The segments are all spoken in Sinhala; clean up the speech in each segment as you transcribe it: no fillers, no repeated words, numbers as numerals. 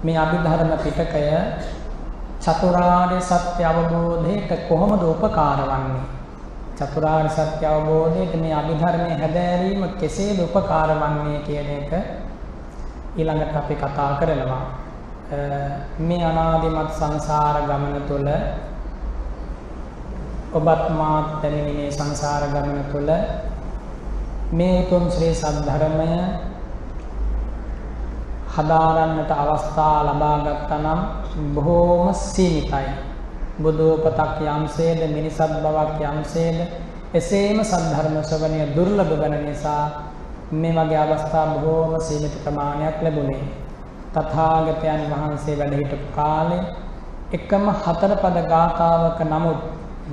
මේ අභිධර්ම පිටකය චතුරාර්ය සත්‍ය අවබෝධයට කොහොමද උපකාර වන්නේ? චතුරාර්ය සත්‍ය අවබෝධයට මේ අභිධර්මයේ හැදෑරීම කෙසේද උපකාර වන්නේ කියන එක ඊළඟට අපි කතා කරනවා. මේ අනාදිමත් සංසාර ගමන තුළ ඔබත් මාත් දැනෙන සංසාර ගමන තුළ මේ උතුම් ශ්‍රී සද්ධර්මය හදාරන්නට අවස්ථා ලබා ගත්තා නම් බොහෝම සීමිතයි. බුදෝපතක් යම්සේද මිනිසත් බවක් යම්සේද එසේම සද්ධර්ම ශ්‍රවණය දුර්ලභ වන නිසා මේ වගේ අවස්ථා බොහෝම සීමිත ප්‍රමාණයක් ලැබුණේ. තථාගතයන් වහන්සේ වැඩ සිටපු කාලේ එකම 4 පද ගාථාවක නමුත්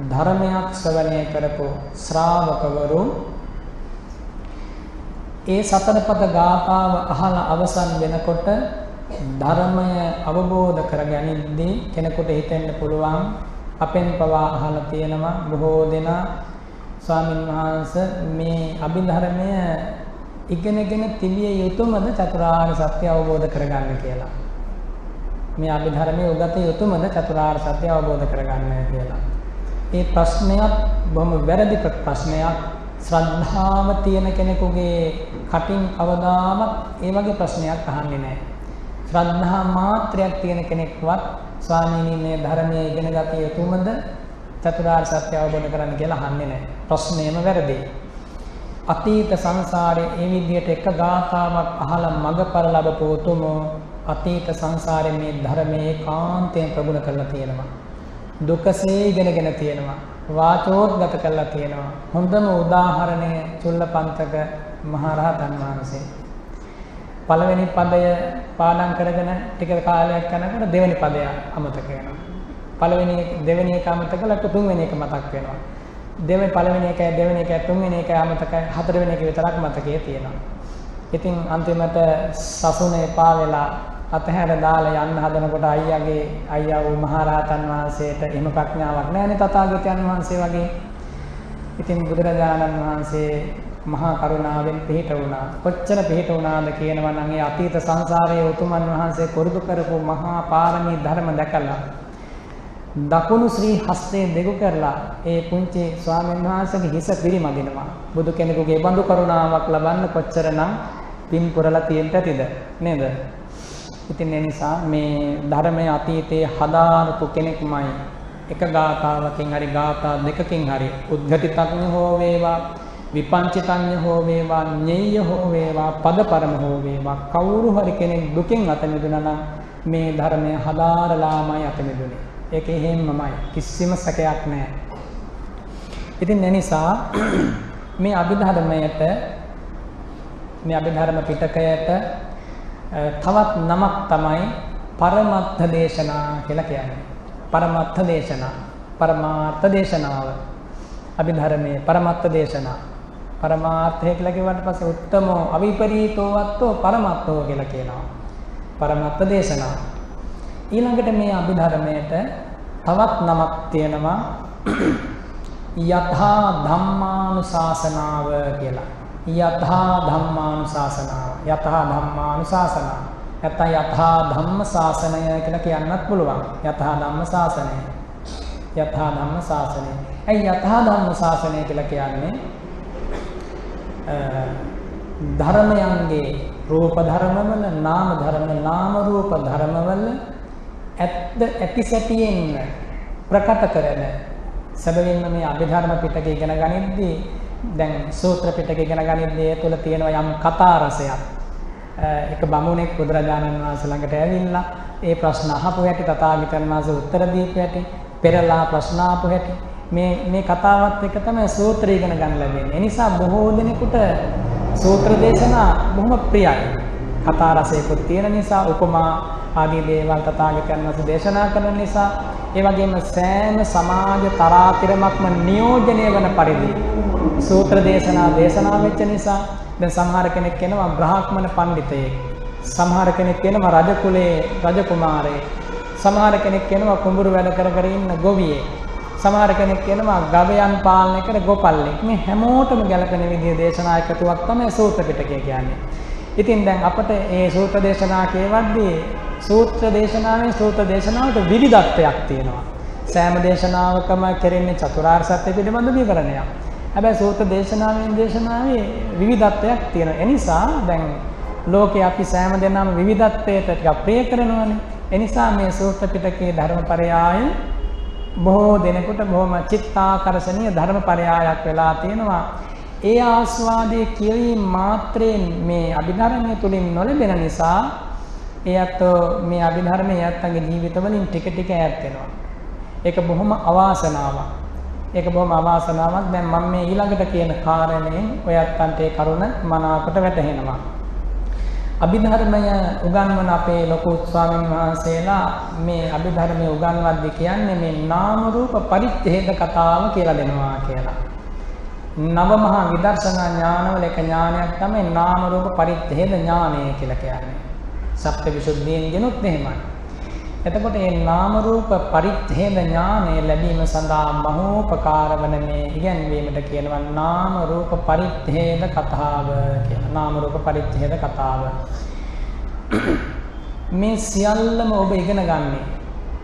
ධර්මයක් ශ්‍රවණය කරපු ශ්‍රාවකවරු ඒ 4 පද ගාථාව අහලා අවසන් වෙනකොට ධර්මය අවබෝධ කරගනිද්දී කෙනෙකුට හිතෙන්න පුළුවන් අපෙන් පවා අහලා තියෙනවා බොහෝ දෙනා ස්වාමින් වහන්සේ මේ අභිධර්මය ඉගෙනගෙන තිබිය යුතුමද චතුරාර්ය සත්‍ය අවබෝධ කරගන්න කියලා. මේ අභිධර්මයේ උගත යුතුමද චතුරාර්ය සත්‍ය අවබෝධ කරගන්න කියලා. මේ ප්‍රශ්නයත් බොහොම වැරදි ප්‍රශ්නයක්. ශ්‍රද්ධාව තියෙන කෙනෙකුගේ කටින් අවදාමත් ඒ වගේ ප්‍රශ්නයක් අහන්නේ නැහැ. ශ්‍රද්ධා මාත්‍රයක් තියෙන කෙනෙක්වත් ස්වාමීනි මේ ධර්මයේ ඉගෙන ගත යුතුමද චතුරාර්ය සත්‍ය අවබෝධ කරගන්න කියලා අහන්නේ නැහැ. ප්‍රශ්නේම වැරදි. අතීත සංසාරයේ ඒ විදිහට එක ගාථාවක් අහලා මගපර ලැබපු උතුමෝ අතීත සංසාරයේ මේ ධර්මයේ කාන්තයෙන් ප්‍රගුණ කරලා තියෙනවා. දුකසේ ඉගෙනගෙන තියෙනවා. වාචෝද්ගත කරලා තියෙනවා. හොඳම උදාහරණය චුල්ලපන්තක මහරහතන් වහන්සේ. පළවෙනි පදය පාඩම් කරගෙන ටික කාලයක් යනකොට දෙවෙනි පදය අමතක වෙනවා. දෙවෙනි එක අමතක කළා තුන්වෙනි එක මතක් වෙනවා. පළවෙනි එකයි තුන්වෙනි එකයි අමතකයි හතරවෙනි එක විතරක් මතකයේ තියෙනවා. ඉතින් අන්තිමට සසුනේ එපා වෙලා අතහැර දාලා යන්න හදනකොට අයියා වූ මහරහතන් වහන්සේට එහෙම ප්‍රඥාවක් නැහැනේ තථාගතයන් වහන්සේ වගේ. ඉතින් බුදුරජාණන් වහන්සේ මහා කරුණාවෙන් පිහිට වුණා. කොච්චර පිහිට වුණාද කියනවා නම් ඒ අතීත සංසාරයේ උතුමන් වහන්සේ පුරුදු කරපු මහා පාරමී ධර්ම දැකලා දකුණු ශ්‍රී හස්තේ දෙගු කරලා ඒ පුංචි ස්වාමීන් වහන්සේගේ හිස පිරිමදිනවා. බුදු කෙනෙකුගේ බඳු කරුණාවක් ලබන්න කොච්චරනම් පින් පුරලා තියෙන්න ඇතිද නේද? ඉතින් ඒ නිසා මේ ධර්මයේ අතීතයේ හදාරපු කෙනෙක්මයි එක ගාථාවකින් හරි ගාථා දෙකකින් හරි උද්ධටිතඥ හෝ වේවා විපංචිතඥ හෝ වේවා ඤෙය්‍ය හෝ වේවා පදපරම හෝ වේවා කවුරු හරි කෙනෙක් දුකින් අත මිදුණා නම් මේ ධර්මය හදාරලාමයි අත මිදුනේ. ඒක එහෙමමයි කිසිම සැකයක් නැහැ. ඉතින් ඒ නිසා මේ අභිධර්මයට මේ අභිධර්ම පිටකයට තවත් නමක් තමයි පරමත්ථ දේශනා කියලා කියන්නේ. පරමත්ථ දේශනා, පරමාර්ථ දේශනාව. අභිධර්මයේ පරමත්ථ දේශනා. පරමාර්ථය කියලා කිව්වට පස්සේ උත්තමෝ අවිපරීතෝ වත්තෝ පරමත්ථෝ කියලා කියනවා. පරමත්ථ දේශනා. ඊළඟට මේ අභිධර්මයට තවත් නමක් තියෙනවා යථා ධම්මානුශාසනාව කියලා. යථා ධම්මානුශාසනාව. යථා ධම්මානුශාසනාව. නැත්නම් යථා ධම්ම ශාසනය කියලා කියන්නත් පුළුවන්. යථා ධම්ම ශාසනය. යථා ධම්ම ශාසනය. ඒ යථා ධම්ම ශාසනය කියලා කියන්නේ ධර්මයන්ගේ රූප ධර්මවල නාම ධර්ම නාම රූප ධර්මවල ඇති සැටියෙන් ප්‍රකට කරන සැබවින්ම මේ අභිධර්ම පිටක ඉගෙන ගනිද්දී දැන් සූත්‍ර පිටක ඉගෙන ගනිද්දී ඒ තුළ තියෙනවා යම් කතා රසයක්. එක බමුණෙක් බුදුරජාණන් වහන්සේ ළඟට ඇවිල්ලා ඒ ප්‍රශ්න අහපු හැටි තථාගතයන් වහන්සේ උත්තර දීපු හැටි පෙරලා ප්‍රශ්න අහපු හැටි මේ කතාවත් එක තමයි සූත්‍ර ඉගෙන ගන්න ලැබෙන්නේ. ඒ නිසා බොහෝ දෙනෙකුට සූත්‍ර දේශනා බොහොම ප්‍රියයි. කතා රසයකුත් තියෙන නිසා උපමා ආදී දේවල් තථාගතයන් වහන්සේ දේශනා කරන නිසා ඒ වගේම සෑම සමාජ තරාතිරමක්ම නියෝජනය වන පරිදි සූත්‍ර දේශනා වෙච්ච නිසා දැන් සමහර කෙනෙක් කියනවා බ්‍රාහ්මණ පඬිතෙක්, සමහර කෙනෙක් කියනවා රජ කුලයේ රජ කුමාරයෙක්, සමහර කෙනෙක් කියනවා කුඹුරු වැඩ කර ඉන්න ගොවියෙක්, සමහර කෙනෙක් කියනවා ගවයන් පාලනය කර ගොපල්ලෙක්. මේ හැමෝටම ගැලපෙන විදිහේ දේශනා එකතුවක් තමයි සූත්‍ර පිටකය කියන්නේ. ඉතින් දැන් අපට මේ සූත්‍ර දේශනා කියවද්දී සූත්‍ර දේශනාවට විවිධත්වයක් තියෙනවා. සෑම දේශනාවකම කෙරෙන්නේ චතුරාර්ය සත්‍ය පිළිබඳ විවරණයක්. හැබැයි සූත්‍ර දේශනාවේ විවිධත්වයක් තියෙනවා. ඒ නිසා දැන් ලෝකේ අපි සෑම දෙනාම විවිධත්වයට ටිකක් ප්‍රිය කරනවානේ. ඒ නිසා මේ සූත්‍ර පිටකයේ ධර්මපරයාය බොහෝ දෙනෙකුට බොහොම චිත්තාකර්ෂණීය ධර්මපරයායක් වෙලා තියෙනවා. ඒ ආස්වාදයේ කියවීම මාත්‍රයෙන් මේ අභිධර්මයේ තුලින් නොලැබෙන නිසා එයත් මේ අභිධර්මයේ යත්තන්ගේ ජීවිතවලින් ටික ටික ඈත් වෙනවා. ඒක බොහොම අවාසනාවක්. දැන් මම මේ ඊළඟට කියන කාරණයෙන් ඔයත්තන්ට ඒ කරුණ මනාවකට වැටහෙනවා. අභිධර්මය උගන්වන අපේ ලොකු ස්වාමීන් වහන්සේලා මේ අභිධර්මයේ උගන්වද්දී කියන්නේ මේ නාම රූප පරිච්ඡේද කතාව කියලා දෙනවා කියලා. නව මහා විදර්ශනා ඥානවල එක ඥානයක් තමයි නාම රූප පරිච්ඡේද ඥානය කියලා කියන්නේ. සප්ත විසුද්ධියෙන් ගෙනුත් එහෙමයි. එතකොට මේ නාම රූප පරිච්ඡේද ඥානය ලැබීම සඳහා මහෝපකාර වන මේ ඉගැන්වීමට කියනවා නාම රූප පරිච්ඡේද කතාව කියලා. නාම රූප පරිච්ඡේද කතාව. මේ සියල්ලම ඔබ ඉගෙන ගන්නේ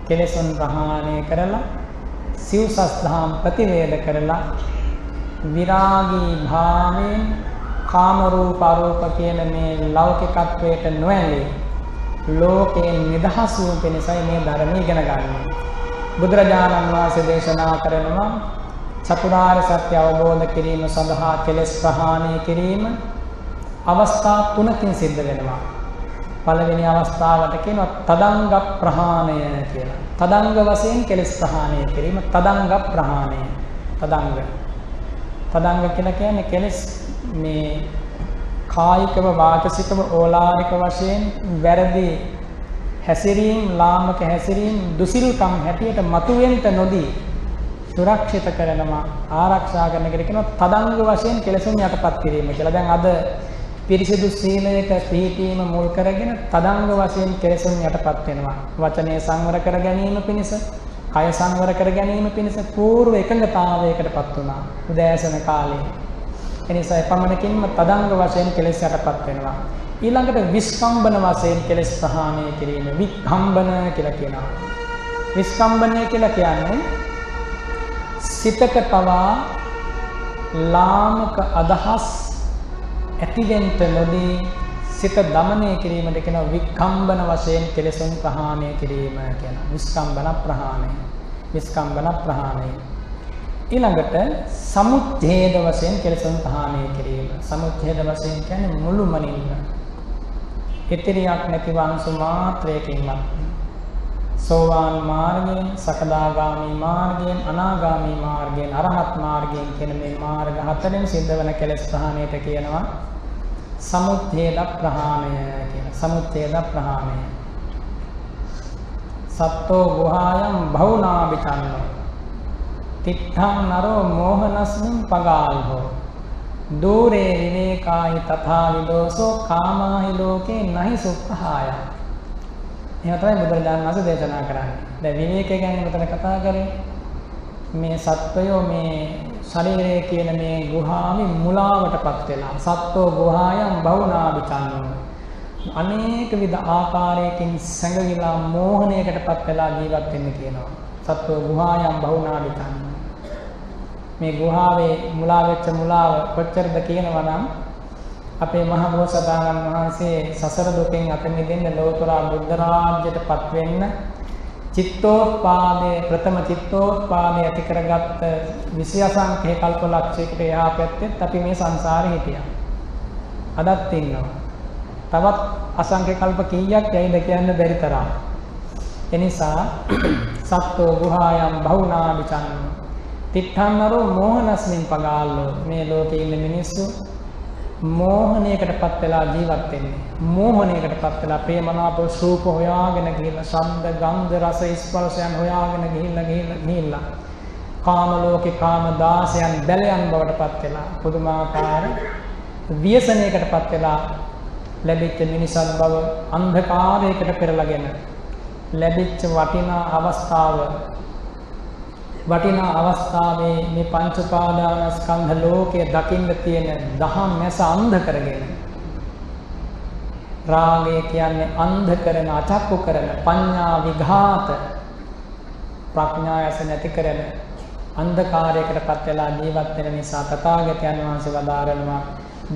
කෙලෙසුන් ප්‍රහාණය කරලා සිව්සස් දහම් ප්‍රතිවේධ කරලා විරාගී භාවයෙන් කාම රූප අරූප කියන මේ ලෞකිකත්වයට නොඇලී ලෝකයෙන් නිදහස් වූ කෙනෙකුයි මේ ධර්ම ඉගෙන ගන්න. බුදුරජාණන් වහන්සේ දේශනා කරනවා චතුරාර්ය සත්‍ය අවබෝධ කිරීම සඳහා කෙලෙස් ප්‍රහාණය කිරීම අවස්ථා තුනකින් සිද්ධ වෙනවා. පළවෙනි අවස්ථාවට කියනවා තදංග ප්‍රහාණය කියලා. තදංග වශයෙන් කෙලෙස් ප්‍රහාණය කිරීම තදංග ප්‍රහාණය. තදංග කියලා කියන්නේ කෙලෙස් මේ කායිකව වාචසිකව ඕලාරික වශයෙන් වැරදි හැසිරීම් ලාමක හැසිරීම් දුසිල්කම් හැටියට මතුවෙන්න නොදී සුරක්ෂිත කරනවා ආරක්ෂා කරන කෙනෙක් කියනවා තදංග වශයෙන් කෙලෙසුන් යටපත් කිරීම කියලා. දැන් අද පිරිසිදු සීලයක පිළිපීම මුල් කරගෙන තදංග වශයෙන් කෙලෙසුන් යටපත් වෙනවා. වචනේ සංවර කර ගැනීම පිණිස, කය සංවර කර ගැනීම පිණිස పూర్ව එකඟතාවයකටපත් වුණා උදෑසන කාලේ. එනිසා එපමණකින්ම තදංග වශයෙන් කෙලෙස් යටපත් වෙනවා. ඊළඟට විස්කම්බන වශයෙන් කෙලෙස් ප්‍රහාණය කිරීම වික්ඛම්බන කියලා කියනවා. විස්කම්බනය කියලා කියන්නේ සිතට පවා ලාමක අදහස් ඇතිවෙන්න නොදී සිත දමනය කිරීමට කියනවා වික්ඛම්බන වශයෙන් කෙලෙසුන් ප්‍රහාණය කිරීම කියනවා. විස්කම්බන ප්‍රහාණය. ඊළඟට සමුච්ඡේද වශයෙන් කෙලෙසුන් ප්‍රහාණය කිරීම. සමුච්ඡේද වශයෙන් කියන්නේ මුළුමනින්ම ඉතිරියක් නැති වංශු මාත්‍රයකින්වත් සෝවාන් මාර්ගයෙන්, සකදාගාමි මාර්ගයෙන්, අනාගාමි මාර්ගයෙන්, අරහත් මාර්ගයෙන් කියන මේ මාර්ග හතරෙන් සිද්ධ වෙන කෙලෙස් ප්‍රහාණයට කියනවා සමුච්ඡේද ප්‍රහාණය කියලා. සමුච්ඡේද ප්‍රහාණය. සත්තෝ ගුහායම් භවුනාபிචන්නෝ තිත්තං නරෝ මෝහනස්මින් පගාල්හෝ දූරේ විවේකායි තථා විදෝසෝ කාමාහි ලෝකේ නහි සුඛාය. එහෙම තමයි බුදුරජාණන් වහන්සේ දේශනා කරන්නේ. දැන් විවේකය ගැන මෙතන කතා කරේ මේ සත්වයෝ මේ ශරීරයේ කියන මේ ගුහාවේ මුලාවටපත් වෙලා සත්වෝ ගුහායම් භවුනාபிචන්නෝ අනේක විද ආකාරයකින් සැඟවිලා මෝහණයකටපත් වෙලා ජීවත් වෙන්න කියනවා. සත්වෝ ගුහායම් භවුනාபிචන්නෝ මේ ගුහාවේ මුලා වෙච්ච මුලාව කොච්චරද කියනවා නම් අපේ මහ බෝසතාණන් වහන්සේ සසර දුකෙන් අත මිදෙන්න ලෝතර බුද්ධ රාජ්‍යයටපත් වෙන්න චිත්තෝපාදයේ ප්‍රථම චිත්තෝපාදයේ ඇති කරගත්ත 20 අසංඛ්‍ය කල්ප ලක්ෂයකට එහා පැත්තෙත් අපි මේ සංසාරේ හිටියා. අදත් ඉන්නවා. තවත් අසංඛ්‍ය කල්ප කීයක් යයිද කියන්න බැරි තරම්. එනිසා සත්වෝ ගුහායම් භවුනාபிචන්නෝ තිත්තන්නරෝ මෝහනස්මින් පගාල්ලෝ මේ ලෝකේ ඉන්න මිනිස්සු මෝහණයකටපත් වෙලා ජීවත් වෙන්නේ. මෝහණයකටපත් වෙලා ප්‍රේමනාප රූප හොයාගෙන ගිහිල්ලා ශබ්ද ගන්ධ රස ස්පර්ශයන් හොයාගෙන ගිහිල්ලා කාම ලෝකේ කාම දාසයන් බැලයන් බවටපත් වෙලා පුදුමාකාර ව්‍යසනයකටපත් වෙලා ලැබිච්ච මිනිසත් බව අන්ධකාරයකට පෙරලාගෙන ලැබිච්ච වටිනා අවස්ථාවේ මේ පංච උපාදානස්කන්ධ ලෝකයේ දකින්න තියෙන දහම් මැස අන්ධ කරගෙන රාගය කියන්නේ අන්ධ කරන, අචක්කු කරන, පඤ්ඤා විඝාත, ප්‍රඥා ඇස නැති කරන අන්ධකාරයකටපත් වෙලා ජීවත් වෙන නිසා තථාගතයන් වහන්සේ වදාරනවා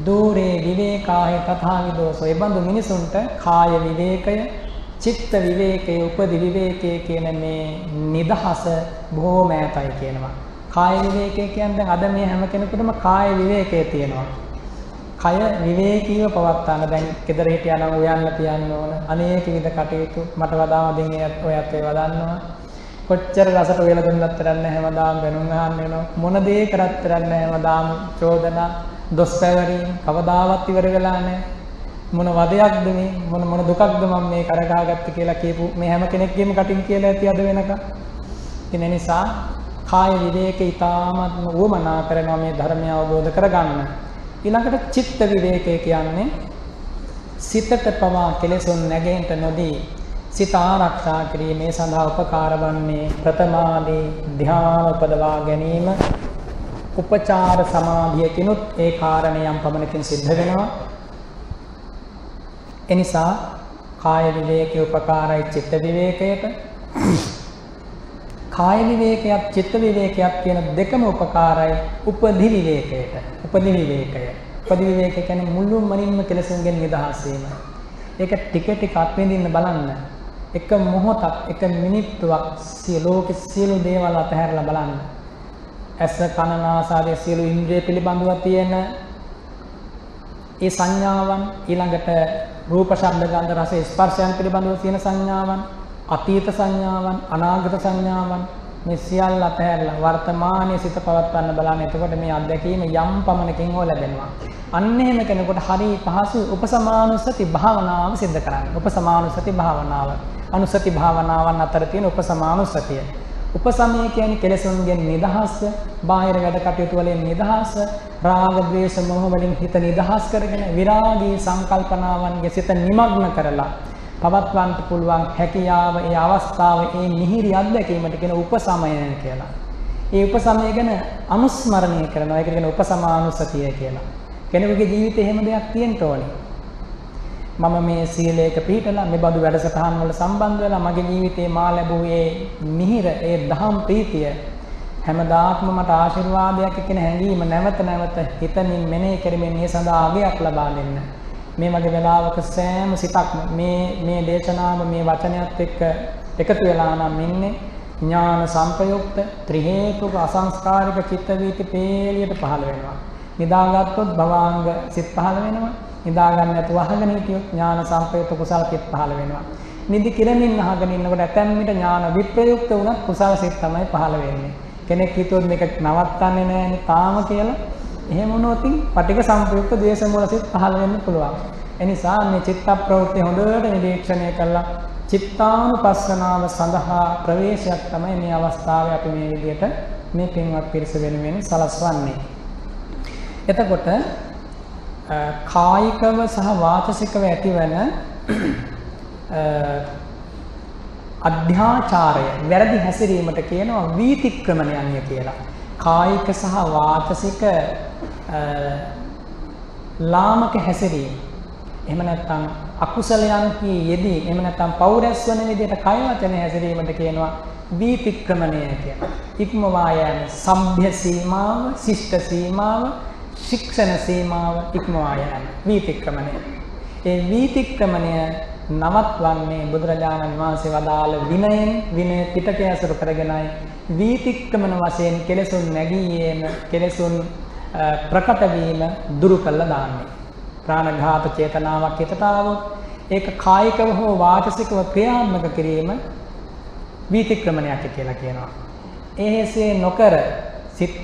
දූරේ විවේකාය තථාවිදෝසෝ. ඒ බඳු මිනිසුන්ට කාය විවේකය, චිත්ත විවේකය, උපදි විවේකය කියන මේ නිදහස බොහෝම ඈතයි කියනවා. කාය විවේකය කියන්නේ දැන් අද මේ හැම කෙනෙකුටම කාය විවේකය තියෙනවා. කය විවේකීව පවත්වාන දැන් ගෙදර හිටියා නම් උයන්න තියන්න ඕන. අනේක විද කටයුතු මට වඩා දින් ඔයත් ඒවා දන්නවා. කොච්චර රසට වේල දුන්නත් තරන්නේ හැමදාම වෙනුම් අහන්න වෙනවා. මොන දේ කරත් තරන්නේ හැමදාම චෝදනා, දොස් පැවරීම් කවදාවත් ඉවර වෙලා නැහැ. මොන වදයක්ද මේ, මොන දුකක්ද මම මේ කරගාගත්තේ කියලා කියපු මේ හැම කෙනෙක්ගේම කටින් කියලා ඇති අද වෙනකම්. ඒ නිසා කාය විවේකී තාමත් වමනා කරනවා මේ ධර්මය අවබෝධ කරගන්න. ඊළඟට චිත්ත විවේකය කියන්නේ සිතට පවා කෙලෙසුන් නැගෙන්න නොදී සිත ආරක්ෂා කිරීමේ සඳහා උපකාර වන්නේ ප්‍රථමාදී ධ්‍යාන උපදවා ගැනීම. උපචාර සමාධියකිනුත් ඒ කාරණේ යම් පමණකින් සිද්ධ වෙනවා. එනිසා කාය විවේකයේ උපකාරයි චිත්ත විවේකයට. කාය විවේකයක් චිත්ත විවේකයක් කියන දෙකම උපකාරයි උපදි විවේකයට. උපදි විවේකය. උපදි විවේකය කියන්නේ මුළුමනින්ම කෙලෙසුන්ගෙන් නිදහස් වීම. ඒක ටික ටික අත්විඳින්න බලන්න. එක මොහොතක්, එක මිනිත්තුවක් සියලු දේවල් අතහැරලා බලන්න. ඇස කන නාසය සියලු ඉන්ද්‍රිය පිළිබඳව තියෙන ඒ සංඥාවන්, ඊළඟට රූප ශබ්ද ගන්ධ රස ස්පර්ශයන් පිළිබඳව තියෙන සංඥාවන්, අතීත සංඥාවන්, අනාගත සංඥාවන්, මේ සියල්ල අතහැරලා වර්තමානයේ සිත පවත්වන්න බලන්න. එතකොට මේ අත්දැකීම යම් පමණකින් හෝ ලැබෙනවා. අන්න එහෙම කෙනෙකුට හරි පහසු උපසමානුස්සති භාවනාව සිද්ධ කරන්න. උපසමානුස්සති භාවනාව, අනුස්සති භාවනාවන් අතර තියෙන උපසමානුස්සතිය. උපසමය කියන්නේ කෙලෙසුන්ගෙන් නිදහස්, බාහිර වැඩ කටයුතු වලින් නිදහස්, රාග ද්වේෂ මොහ වලින් හිත නිදහස් කරගෙන විරාගී සංකල්පනාවන්ගේ සිත නිමග්න කරලා පවත්වන්න පුළුවන් හැකියාව, ඒ අවස්ථාව, ඒ මිහිරි අත්දැකීමට කියන උපසමය කියලා. ඒ උපසමය ගැන අනුස්මරණය කරනවා. ඒක කියන උපසමානුස්සතිය කියලා. කෙනෙකුගේ ජීවිතේ එහෙම දෙයක් තියෙන්න ඕනේ. මම මේ සීලයක පිළිපදලා මේ බඳු වැඩසටහන් වල සම්බන්ධ වෙලා මගේ ජීවිතේ මා ලැබුව ඒ මිහිර, ඒ දහම් ප්‍රීතිය හැමදාත්ම මට ආශිර්වාදයක් කියන හැඟීම නැවත නැවත හිතමින් මෙනෙහි කරමින් මේ සඳහා අගයක් ලබා දෙන්න. මේ වගේ වෙලාවක සෑම සිතක්ම මේ දේශනාව මේ වචනයත් එක්ක එකතු වෙලා නම් ඉන්නේ ඥාන සංපයුක්ත ත්‍රි හේතුක අසංස්කාරික චිත්ත වීති පේලියට පහළ වෙනවා. නිදාගත්තොත් භවාංග සිත් පහළ වෙනවා. නිදා ගන්න නැතුව අහගෙන හිටියොත් ඥාන සංපයුක්ත කුසල සිත් පහළ වෙනවා. නිදි කිරමින් අහගෙන ඉන්නකොට ඇතැම් විට ඥාන විප්‍රයුක්ත වුණත් කුසල සිත් තමයි පහළ වෙන්නේ. කෙනෙක් හිතුවොත් මේක නවත්තන්නේ නැහැ තාම කියලා. එහෙම වුණොත් පටිඝ සංපයුක්ත ද්වේෂ මූල සිත් පහළ වෙන්න පුළුවන්. එනිසා මේ චිත්ත ප්‍රවෘත්ති හොඳට නිරීක්ෂණය කළා චිත්තානුපස්සනාව සඳහා ප්‍රවේශයක් තමයි මේ අවස්ථාවේ අපි මේ විදිහට මේ පින්වත් පිරිස වෙනුවෙන් සලස්වන්නේ. එතකොට කායිකව සහ වාචසිකව ඇතිවන අධ්‍යාචාරය, වැරදි හැසිරීමට කියනවා වීතික්‍රමණයන්ය කියලා. කායික සහ වාචසික ලාමක හැසිරීම. එහෙම නැත්නම් අකුසලයන්හි යෙදී, එහෙම නැත්නම් පෞරස් වන විදිහට කය වචන හැසිරීමට කියනවා වීතික්‍රමණය කියලා. ඉක්මවා යෑම, සભ્ય සීමාව, ශිෂ්ට සීමාව, ශික්ෂණ සීමාව ඉක්මවා යෑම වීතික්‍රමණය. ඒ වීතික්‍රමණය නවත්වන්නේ බුදුරජාණන් වහන්සේ වදාළ විනයෙන්, විනය පිටකය අසුර කරගෙනයි. වීතික්‍රමන වශයෙන් කෙලෙසුන් නැගීම, කෙලෙසුන් ප්‍රකට වීම දුරු කළා දාන්නේ. ප්‍රාණඝාත චේතනාවක් හිතට ආවොත් ඒක කායිකව හෝ වාචසිකව ක්‍රියාත්මක කිරීම වීතික්‍රමණයක් කියලා කියනවා. එහෙසේ නොකර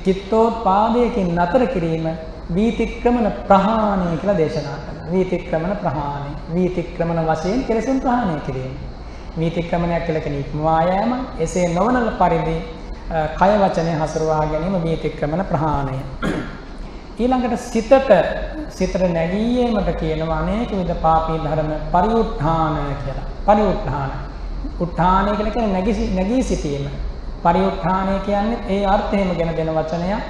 චිත්තෝත්පාදයකින් නතර කිරීම වීතික්‍රමන ප්‍රහාණය කියලා දේශනා කරනවා. වීතික්‍රමන ප්‍රහාණය, වීතික්‍රමන වශයෙන් කෙලෙසුන් ප්‍රහාණය කිරීම. වීතික්‍රමණයක් කියලා කියන ඉක්මවා යෑම. එසේ නොවන පරිදි කය වචනේ හසුරවා ගැනීම වීතික්‍රමන ප්‍රහාණය. ඊළඟට සිතට නැගීමට කියනවා අනේක විද පාපී ධර්ම පරිඋත්ථාන කියලා. පරිඋත්ථාන. උත්ථානය කියලා කියන්නේ නැගී සිටීම. පරිඋත්ථානය කියන්නේ ඒ අර්ථයෙන්ම ගෙන දෙන වචනයක්.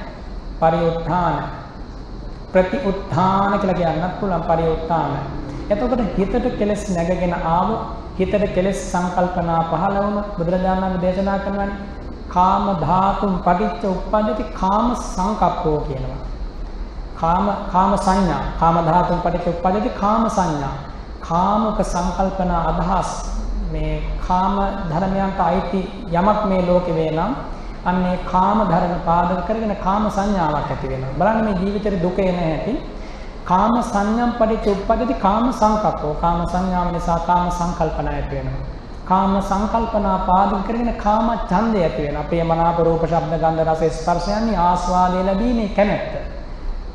පරිඋත්ථාන. ප්‍රතිඋත්ථාන කියලා කියන්නත් පුළුවන් පරිඋත්ථාන. එතකොට හිතට කෙලෙස් නැගගෙන ආවොත් හිතට කෙලෙස් සංකල්පනා පහළ වුණොත් බුදුරජාණන් වහන්සේ දේශනා කරනවානේ කාම ධාතුම් පටිච්ච උප්පජ්ජති කාම සංකප්පෝ කියනවා. කාම සංඥා කාම ධාතුම් පටිච්ච උප්පජ්ජති කාම සංඥා කාමක සංකල්පනා අදහස් මේ කාම ධර්මයන්ට අයිති යමක් මේ ලෝකේ වේනම් අන්නේ කාම ධර්ම පාදක කරගෙන කාම සංඥාවක් ඇති වෙනවා. බලන්න මේ ජීවිතේ දුක එන හැටි කාම සංඥම් පටිච්ච උප්පජ්ජති කාම සංකප්පෝ කාම සංඥාව නිසා කාම සංකල්පනා ඇති වෙනවා. කාම සංකල්පනා පාදක කරගෙන කාම ඡන්දය ඇති වෙනවා. අපේ මනාප රූප ශබ්ද ගන්ධ රස ස්පර්ශයන්හි ආස්වාදය ලැබීමේ කැමැත්ත.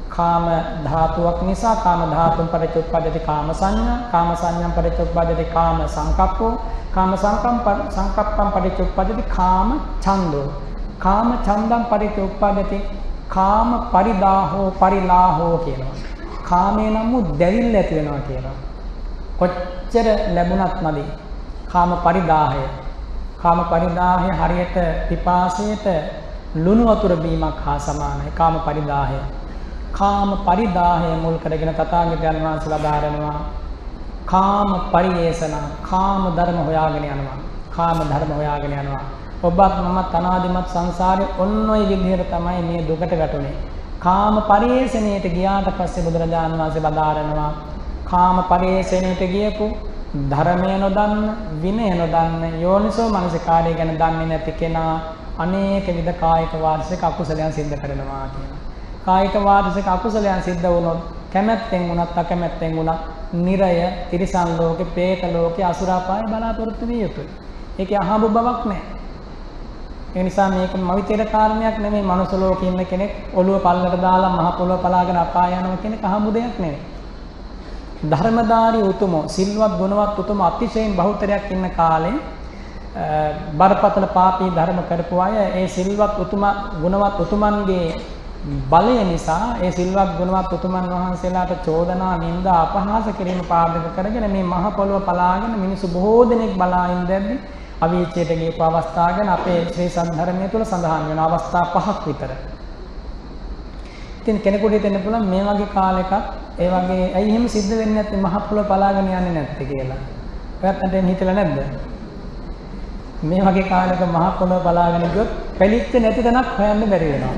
කාම ධාතුවක් නිසා කාම ධාතුන් පටිච්ච උප්පජ්ජති කාම සංඥා කාම සංඥම් පටිච්ච උප්පජ්ජති කාම සංකප්පෝ කාම සංකප්පම් පටිච්ච උප්පජ්ජති කාම ඡන්தோ කාම ඡන්දම් පටිච්ච උප්පජ්ජති කාම පරිදාහෝ පරිලාහෝ කියනවා. කාමේ නම් දැවිල්ල ඇති වෙනවා කියනවා. කොච්චර ලැබුණත් නැති කාම පරිදාහය හරියට පිපාසයට ලුණු වතුර බීමක් හා සමානයි. කාම පරිදාහය මුල් කරගෙන තථාගතයන් වහන්සේලා දාරනවා කාම පරියේෂණ කාම ධර්ම හොයාගෙන යනවා. ඔබත් මමත් අනාදිමත් සංසාරේ ඔන්න ඔය විදිහට තමයි මේ දුකට වැටුනේ. කාම පරියේෂණයට ගියාට පස්සේ බුදුරජාණන් වහන්සේ බදාරනවා කාම පරියේෂණයට ගියපු ධර්මය නොදන්න විනය නොදන්න යෝනිසෝ මනසිකාරය ගැන දන්නේ නැති කෙනා අනේක විද කායික වාචික අකුසලයන් සිද්ධ කරනවා කියනවා. කායික වාචික අකුසලයන් සිද්ධ වුණොත් කැමැත්තෙන් වුණත් අකමැත්තෙන් වුණත් නිරය, තිරිසන් ලෝකේ, പ്രേත ලෝකේ, අසුරාපාය බලාපොරොත්තු විය යුතුයි. ඒකේ අහඹ බවක් නැහැ. ඒ නිසා මේක මවිතේර කාරණයක් නෙමෙයි. මනුස්ස ලෝකේ ඉන්න කෙනෙක් ඔළුව පල්ලට දාලා මහ පොළොව පලාගෙන අපාය යනවා කියන එක අහඹ දෙයක් නෙමෙයි. ධර්මදාරී උතුමෝ, සිල්වත් ගුණවත් උතුමෝ අතිශයින් බහුතරයක් ඉන්න කාලේ බරපතල පාපී ධර්ම කරපු අය ඒ සිල්වත් උතුමා ගුණවත් උතුමන්ගේ බලය නිසා ඒ සිල්වත් ගුණවත් උතුමන් වහන්සේලාට චෝදනා නින්දා අපහාස කිරීම පාදක කරගෙන මේ මහ පොළොව පලාගෙන මිනිස්සු බොහෝ දෙනෙක් බලා ඉඳද්දී අවීචයට ගියපු අවස්ථා ගැන අපේ ශ්‍රී සද්ධර්මයේ තුල සඳහන් වෙන අවස්ථා 5ක් විතර. ඉතින් කෙනෙකුට හිතෙන්න පුළුවන් මේ වගේ කාලයක ඒ වගේ ඇයි එහෙම සිද්ධ වෙන්නේ නැත්තේ මහ පොළොව පලාගෙන යන්නේ නැත්තේ කියලා. ඔයත් අතෙන් හිතලා නැද්ද? මේ වගේ කාලයක මහ පොළොව පලාගෙන ගියොත් පැලිච්ච නැති තැනක් හොයන්න බැරි වෙනවා.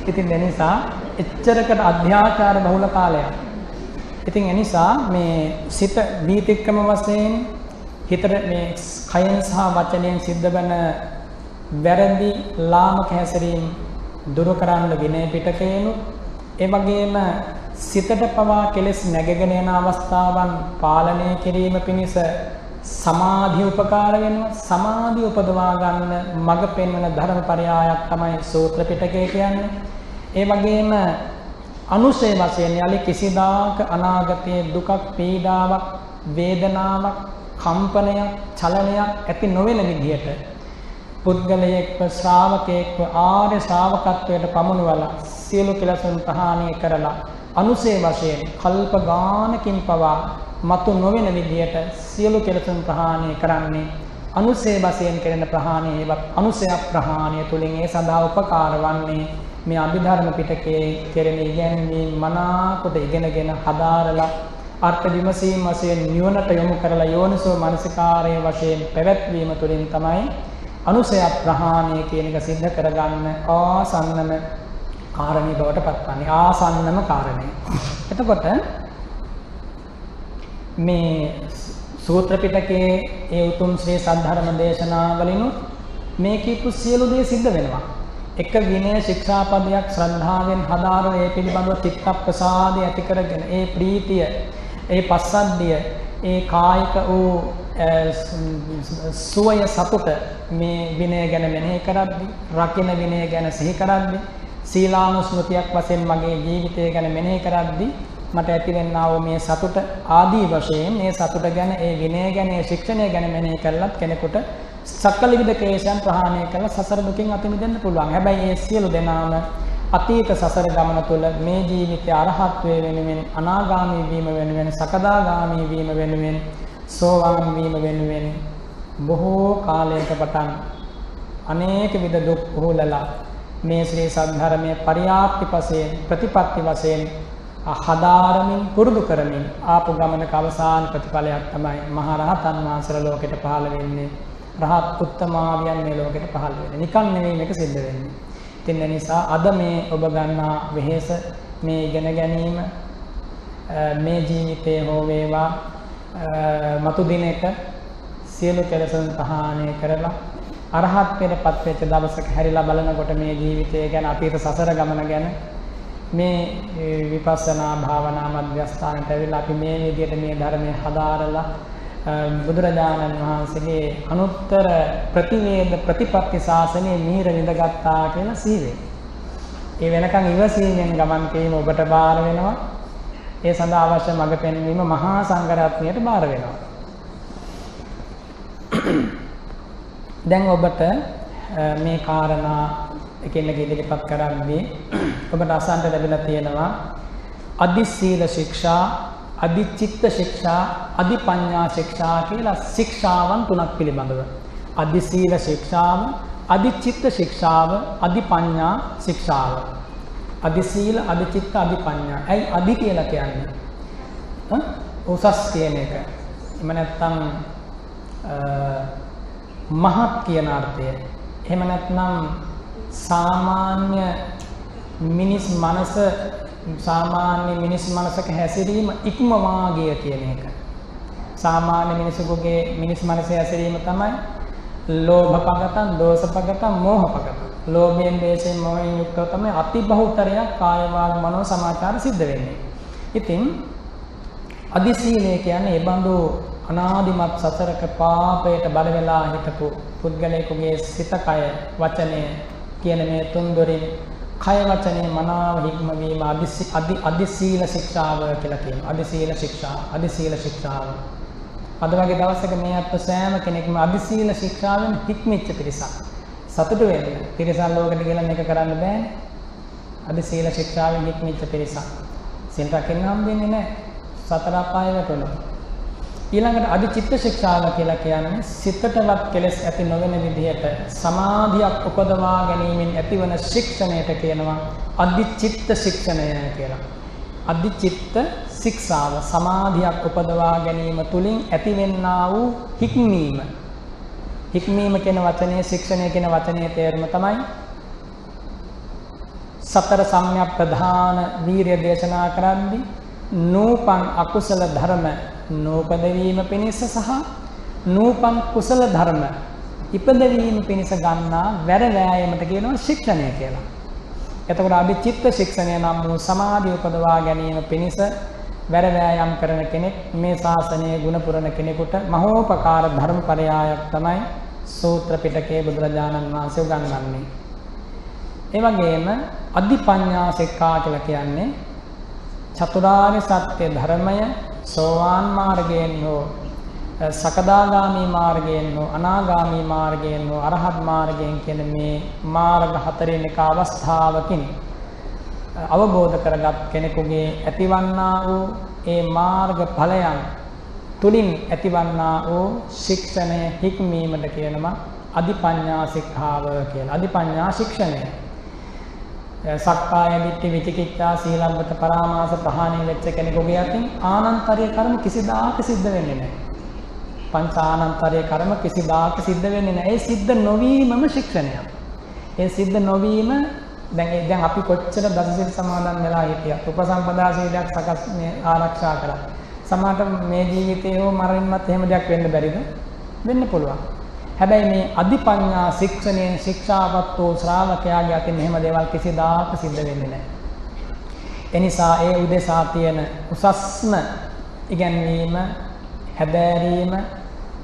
ඉතින් ඒ නිසා එච්චරකට අධ්‍යාචාර බහුල කාලයක්. ඉතින් ඒ නිසා මේ සිත වීතික්‍රම වශයෙන් හිතට මේ කයෙන් සහ වචනයෙන් සිද්ධ වෙන වැරදි ලාමක හැසිරීම දුරු කරන්න විනය පිටකේනු ඒ වගේම සිතට පවා කෙලෙස් නැගගෙන යන අවස්ථාවන් පාලනය කිරීම පිණිස සමාධිය උපකාර වෙනවා. සමාධිය උපදවා ගන්න මඟ පෙන්වන ධර්මපරයායක් තමයි සූත්‍ර පිටකය කියන්නේ. ඒ වගේම අනුසය වශයෙන් යලි කිසිදාක අනාගතයේ දුකක්, පීඩාවක්, වේදනාවක්, කම්පනයක්, චලනයක් ඇති නොවන විදිහට පුද්ගලයෙක්ව, ශ්‍රාවකයෙක්ව ආර්ය ශ්‍රාවකත්වයට පමුණුවලා සියලු කෙලෙසුන් ප්‍රහාණය කරලා අනුසය වශයෙන් කල්ප ගානකින් පවා මතු නොවන විදිහට සියලු කෙලෙසුන් ප්‍රහාණය කරන්නේ අනුසය වශයෙන් කරන ප්‍රහාණය. ඒවත් අනුසය ප්‍රහාණය තුලින් ඒ සඳහා උපකාර වන්නේ මේ අභිධර්ම පිටකයේ කෙරෙන ඉගැන්වීම් මනාකොට ඉගෙනගෙන හදාරලා අර්ථ විමසීම වශයෙන් නිවනට යොමු කරලා යෝනිසෝ මනසිකාරයේ වශයෙන් පැවැත්වීම තුළින් තමයි අනුසය ප්‍රහාණය කියන එක සිද්ධ කරගන්න ආසන්නම කාරණේ බවට පත්වන්නේ. ආසන්නම කාරණේ. එතකොට මේ සූත්‍ර පිටකයේ ඒ උතුම් ශ්‍රී සද්ධර්ම දේශනාවලිනුත් මේ කීප සියලු දේ සිද්ධ වෙනවා. එක විනය ශික්ෂාපදයක් ශ්‍රද්ධාවෙන් හදාරන ඒ පිළිබඳව චිත්ත ප්‍රසාදය ඇති කරගෙන ඒ ප්‍රීතිය, ඒ පස්සද්ධිය, ඒ කායික වූ සුවය සතුට මේ විනය ගැන මෙනෙහි කරද්දී, රකින්න විනය ගැන සිහි කරද්දී, සීලානුස්මෘතියක් වශයෙන් මගේ ජීවිතය ගැන මෙනෙහි කරද්දී මට ඇතිවෙනා වූ මේ සතුට ආදී වශයෙන් මේ සතුට ගැන, ඒ විනය ගැන, ඒ ශික්ෂණය ගැන මෙනෙහි කළත් කෙනෙකුට සකල විද ක්ලේශයන් ප්‍රහාණය කරලා සසර දුකින් අත මිදෙන්න පුළුවන්. හැබැයි මේ සියලු දෙනාම අතීත සසර ගමන තුළ මේ ජීවිතය අරහත්ත්වයේ වෙනුවෙන්, අනාගාමී වීම වෙනුවෙන්, සකදාගාමී වීම වෙනුවෙන්, සෝවාන් වීම වෙනුවෙන් බොහෝ කාලයක පටන් අනේක විද දුක් උහුලලා මේ ශ්‍රී සද්ධර්මයේ පරියාප්ති වශයෙන්, ප්‍රතිපත්ති වශයෙන් හදාරමින් පුරුදු කරමින් ආපු ගමනක අවසාන ප්‍රතිඵලයක් තමයි මහා රහතන් වහන්සේලා ලෝකෙට පහළ වෙන්නේ. රහත් උත්තමාවියන් මේ ලෝකෙට පහළ වෙන්නේ. නිකන් නෙවෙයි මේක සිද්ධ වෙන්නේ. ඉතින් ඒ නිසා අද මේ ඔබ ගන්නා වෙහෙස, මේ ඉගෙන ගැනීම, මේ ජීවිතේ හෝ වේවා මතු දිනක සියලු කෙලෙසුන් පහාණය කරලා අරහත්ත්වයට පත් වෙච්ච දවසක හැරිලා බලනකොට මේ ජීවිතය ගැන, අතීත සසර ගමන ගැන, මේ විපස්සනා භාවනා මධ්‍යස්ථානට ඇවිල්ලා අපි මේ විදිහට මේ ධර්මයේ හදාරලා බුදුරජාණන් වහන්සේගේ අනුත්තර ප්‍රතිවේද ප්‍රතිපත්ති ශාසනයේ මිහිර විඳගත්තා කියලා සීවේ. ඒ වෙනකන් ඉවසීමෙන් ගමන් කිරීම ඔබට බාර වෙනවා. ඒ සඳහා අවශ්‍ය මඟ පෙන්වීම මහා සංඝරත්නයට බාර වෙනවා. දැන් ඔබට මේ කාරණා එකිනෙක ඉදිරිපත් කරන්නේ ඔබට අසන්නට ලැබිලා තියෙනවා අදි සීල ශික්ෂා, අදි චිත්ත ශික්ෂා, අදි පඤ්ඤා ශික්ෂා කියලා ශික්ෂාවන් තුනක් පිළිබඳව. අදි සීල ශික්ෂාව, අදි චිත්ත ශික්ෂාව, අදි පඤ්ඤා ශික්ෂාව. අදි සීල, අදි චිත්ත, අදි පඤ්ඤා. ඇයි අදි කියලා කියන්නේ? උසස් කියන එක. එහෙම නැත්නම් මහත් කියන අර්ථය. එහෙම නැත්නම් සාමාන්‍ය මිනිස් මනසක හැසිරීම ඉක්මවා ගිය කියන එක. සාමාන්‍ය මිනිසෙකුගේ මිනිස් මනසේ හැසිරීම තමයි ලෝභ පගතං, දෝෂ පගතං, මෝහ පගතං. ලෝභයෙන්, දේශයෙන්, මොහෙන් යුක්තව තමයි අති බහුතරයක් කාය වාග් මනෝ සමාචාර සිද්ධ වෙන්නේ. ඉතින් අදි සීලය කියන්නේ ඒ බඳු අනාදිමත් සසරක පාපයට බල වෙලා හිටපු පුද්ගලයෙකුගේ සිත, කය, වචනය කියන මේ තුන් දොරින් කය වචනේ මනාව හික්මවීම අදි සීල ශික්ෂාව කියලා කියනවා. අදි සීල ශික්ෂා, අදි සීල ශික්ෂාව. අද වගේ දවසක මේ අත් සෑම කෙනෙක්ම අදි සීල ශික්ෂාවෙන් හික්මිච්ච පිරිසක්. සතුටු වෙන්න. පිරිසක් ලෝකෙට ගිහලා මේක කරන්න බෑනේ. අදි සීල ශික්ෂාවෙන් හික්මිච්ච පිරිසක්. සිල් රකින්න හම්බෙන්නේ නැහැ. සතර අපාය වැටෙනවා. ඊළඟට අදි චිත්ත ශික්ෂාව කියලා කියන්නේ සිතටවත් කෙලෙස් ඇති නොවන විදිහට සමාධියක් උපදවා ගැනීමෙන් ඇතිවන ශික්ෂණයට කියනවා අදි චිත්ත ශික්ෂණය කියලා. අදි චිත්ත ශික්ෂාව සමාධියක් උපදවා ගැනීම තුලින් ඇතිවෙන්නා වූ හික්මීම. හික්මීම කියන වචනේ, ශික්ෂණය කියන වචනේ තේරුම තමයි සතර සම්‍යක් ප්‍රධාන වීරිය දේශනා කරද්දී නූපන් අකුසල ධර්ම නූපදවීම පිණිස සහ නූපන් කුසල ධර්ම ඉපදවීම පිණිස ගන්නා වැර වෑයමට කියනවා ශික්ෂණය කියලා. එතකොට අදි චිත්ත ශික්ෂණය නම් වූ සමාධිය උපදවා ගැනීම පිණිස වැර වෑයම් කරන කෙනෙක් මේ ශාසනයේ ගුණ පුරන කෙනෙකුට මහෝපකාර ධර්මපරයායක් තමයි සූත්‍ර පිටකයේ බුදුරජාණන් වහන්සේ උගන්වන්නේ. ඒ වගේම අදි පඤ්ඤා ශික්ෂා කියලා කියන්නේ චතුරාර්ය සත්‍ය ධර්මය සෝවාන් මාර්ගයෙන් හෝ සකදාගාමී මාර්ගයෙන් හෝ අනාගාමී මාර්ගයෙන් හෝ අරහත් මාර්ගයෙන් කියන මේ මාර්ග හතරෙන් එක අවස්ථාවකින් අවබෝධ කරගත් කෙනෙකුගේ ඇතිවන්නා වූ ඒ මාර්ග ඵලයන් තුලින් ඇතිවන්නා වූ ශික්ෂණය හික්මීමට කියනවා අධිපඤ්ඤා ශික්ෂාව කියලා. අධිපඤ්ඤා ශික්ෂණය. සක්කාය දිට්ඨි විචිකිච්ඡා සීලබ්බත පරාමාස ප්‍රහාණය වෙච්ච කෙනෙකුගේ අතින් ආනන්තරීය කර්ම කිසිදාක සිද්ධ වෙන්නේ නැහැ. පංච ආනන්තරීය කර්ම කිසිදාක සිද්ධ වෙන්නේ නැහැ. ඒ සිද්ධ නොවීමම ශික්ෂණයක්. ඒ සිද්ධ නොවීම දැන් අපි කොච්චර දසසිල් සමාදන් වෙලා හිටියත් උපසම්පදා සීලයක් සකස් ආරක්ෂා කරා. සමහරට මේ ජීවිතේ හෝ මරණයත් එහෙම දෙයක් වෙන්න බැරිද? වෙන්න පුළුවන්. හැබැයි මේ අධිපඤ්ඤා ශික්ෂණයෙන් ශික්ෂාවත් වූ ශ්‍රාවකයාගේ අතින් එහෙම දේවල් කිසිදාක සිද්ධ වෙන්නේ නැහැ. ඒ නිසා ඒ උදෙසා තියෙන උසස්ම ඉගැන්වීම, හැදෑරීම,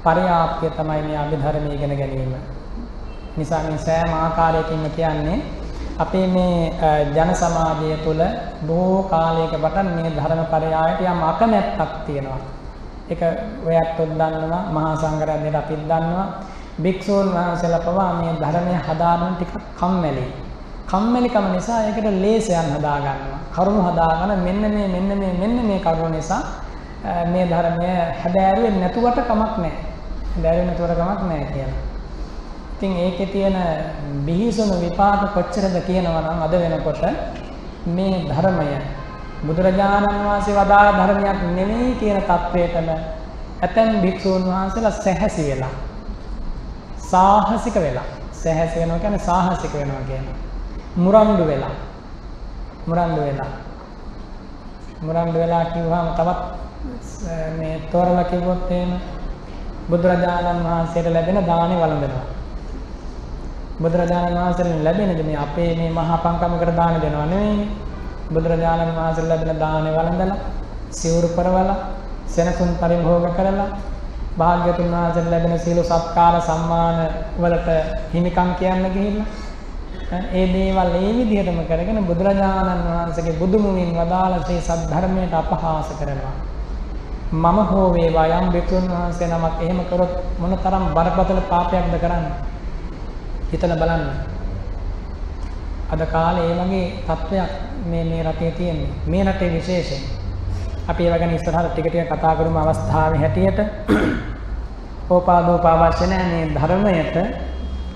පරියාප්තිය තමයි මේ අභිධර්මයේ ඉගෙන ගැනීම. නිසා මේ සෑම ආකාරයකින්ම කියන්නේ අපේ මේ ජන සමාජය තුළ බොහෝ කාලයක පටන් මේ ධර්මපරයායට යම් අකමැත්තක් තියෙනවා. ඒක ඔයත් දන්නවා, මහා සංඝරත්නයට අපිත් දන්නවා. භික්ෂූන් වහන්සේලා පවා මේ ධර්මය හදාගන්න ටිකක් කම්මැලි. කම්මැලිකම නිසා ඒකට ලේසයන් හදා ගන්නවා. කරුණු හදාගෙන මෙන්න මේ කරුණු නිසා මේ ධර්මය හැදෑරුවේ නැතුවට කමක් නැහැ. හැදෑරුවේ නැතුවට කමක් නැහැ කියලා. ඉතින් ඒකේ තියෙන බිහිසුණු විපාක කොච්චරද කියනවා නම් අද වෙනකොට මේ ධර්මය බුදුරජාණන් වහන්සේ වදාළ ධර්මයක් නෙමෙයි කියන තත්වයටම ඇතැම් භික්ෂූන් වහන්සේලා සැහැසි වෙලා සාහසික වෙලා සැහැසි වෙනවා කියන්නේ සාහසික වෙනවා කියන්නේ මුරණ්ඩු වෙලා කිව්වම තවත් මේ තෝරලා කිව්වොත් එහෙම බුදුරජාණන් වහන්සේට ලැබෙන දානේ වළඳනවා. බුදුරජාණන් වහන්සේට ලැබෙනද මේ අපේ මේ මහා පංකමකට දාන දෙනවා නෙවෙයිනේ. බුදුරජාණන් වහන්සේට ලැබෙන දානේ වළඳලා සිවුරු පරවලා සෙනසුන් පරිභෝග කරලා භාග්‍යවතුන් වහන්සේට ලැබෙන සීල සත්කාර සම්මාන වලට හිමිකම් කියන්න ගිහිල්ලා ඒ දේවල් ඒ විදිහටම කරගෙන බුදුරජාණන් වහන්සේගේ බුදුමුවින් වදාළ ශ්‍රී සද්ධර්මයට අපහාස කරනවා. මම හෝ වේවා යම් භික්ෂුන් වහන්සේ නමක් එහෙම කරොත් මොනතරම් බරපතල පාපයක්ද කරන්නේ? හිතලා බලන්න. අද කාලේ මේ වගේ තත්ත්වයක් මේ රටේ තියෙන්නේ. මේ රටේ විශේෂයෙන්. අපි ඒව ගැන ඉස්සරහට ටික ටික කතා කරමු අවස්ථාවේ හැටියට. ඕපාදෝපාවශ්‍ය නැහැ ධර්මයට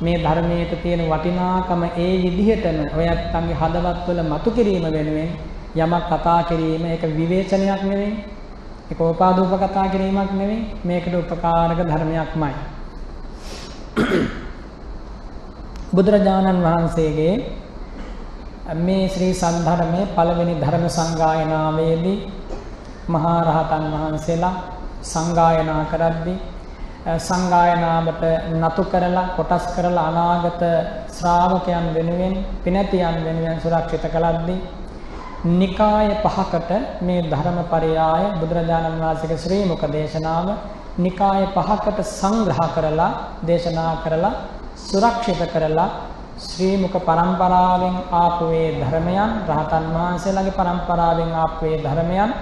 මේ ධර්මයේ තියෙන වටිනාකම ඒ විදිහටම ඔයත්න්ගේ හදවත්වල මතු කිරීම වෙනුවෙන් යමක් කතා කිරීම ඒක විවේචනයක් නෙවෙයි. ඒක ඕපාදූප කතා කිරීමක් නෙවෙයි. මේකට උපකාරක ධර්මයක්මයි. බුදුරජාණන් වහන්සේගේ මේ ශ්‍රී සද්ධර්මයේ පළවෙනි ධර්ම සංගායනාවේදී මහා රහතන් වහන්සේලා සංගායනා කරද්දී සංගායනාවට නතු කරලා කොටස් කරලා අනාගත ශ්‍රාවකයන් වෙනුවෙන් පිනැතියන් වෙනුවෙන් සුරක්ෂිත කළද්දී නිකාය පහකට මේ ධර්මපරයාය බුදුරජාණන් වහන්සේගේ ශ්‍රී මුඛ දේශනාව නිකාය පහකට සංග්‍රහ කරලා දේශනා කරලා සුරක්ෂිත කරලා ශ්‍රී මුඛ පරම්පරාවෙන් ආපු ඒ ධර්මයන් රහතන් වහන්සේලාගේ පරම්පරාවෙන් ආපු ඒ ධර්මයන්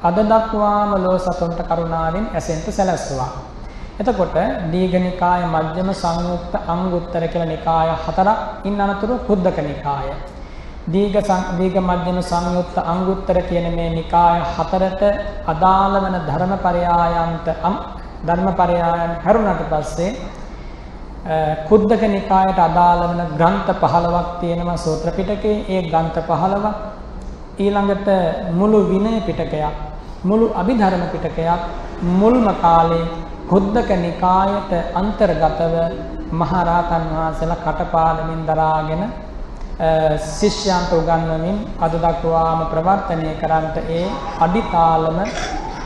අද දක්වාම ලෝ සතුන්ට කරුණාවෙන් ඇසෙන්ට සැලැස්සුවා. එතකොට දීඝනිකාය මධ්‍යම සංයුක්ත අංගුත්තර කියලා නිකාය හතරක් ඉන් අනතුරු කුද්දක නිකාය. දීඝ මධ්‍යම සංයුක්ත අංගුත්තර කියන මේ නිකාය හතරට අදාළ වන ධර්මපරයායන් හැරුණාට පස්සේ කුද්දක නිකායට අදාළ වන ග්‍රන්ථ 15ක් තියෙනවා සූත්‍ර පිටකේ. ඒ ග්‍රන්ථ 15ක් ඊළඟට මුළු විනය පිටකයක් මුළු අභිධර්ම පිටකයක් මුල්ම කාලේ කුද්දක නිකායට අන්තර්ගතව මහරහතන් වහන්සේලා කටපාඩමින් දරාගෙන ශිෂ්‍යයන්ට උගන්වමින් අද දක්වාම ප්‍රවර්තනය කරන්ට ඒ අදිතාලම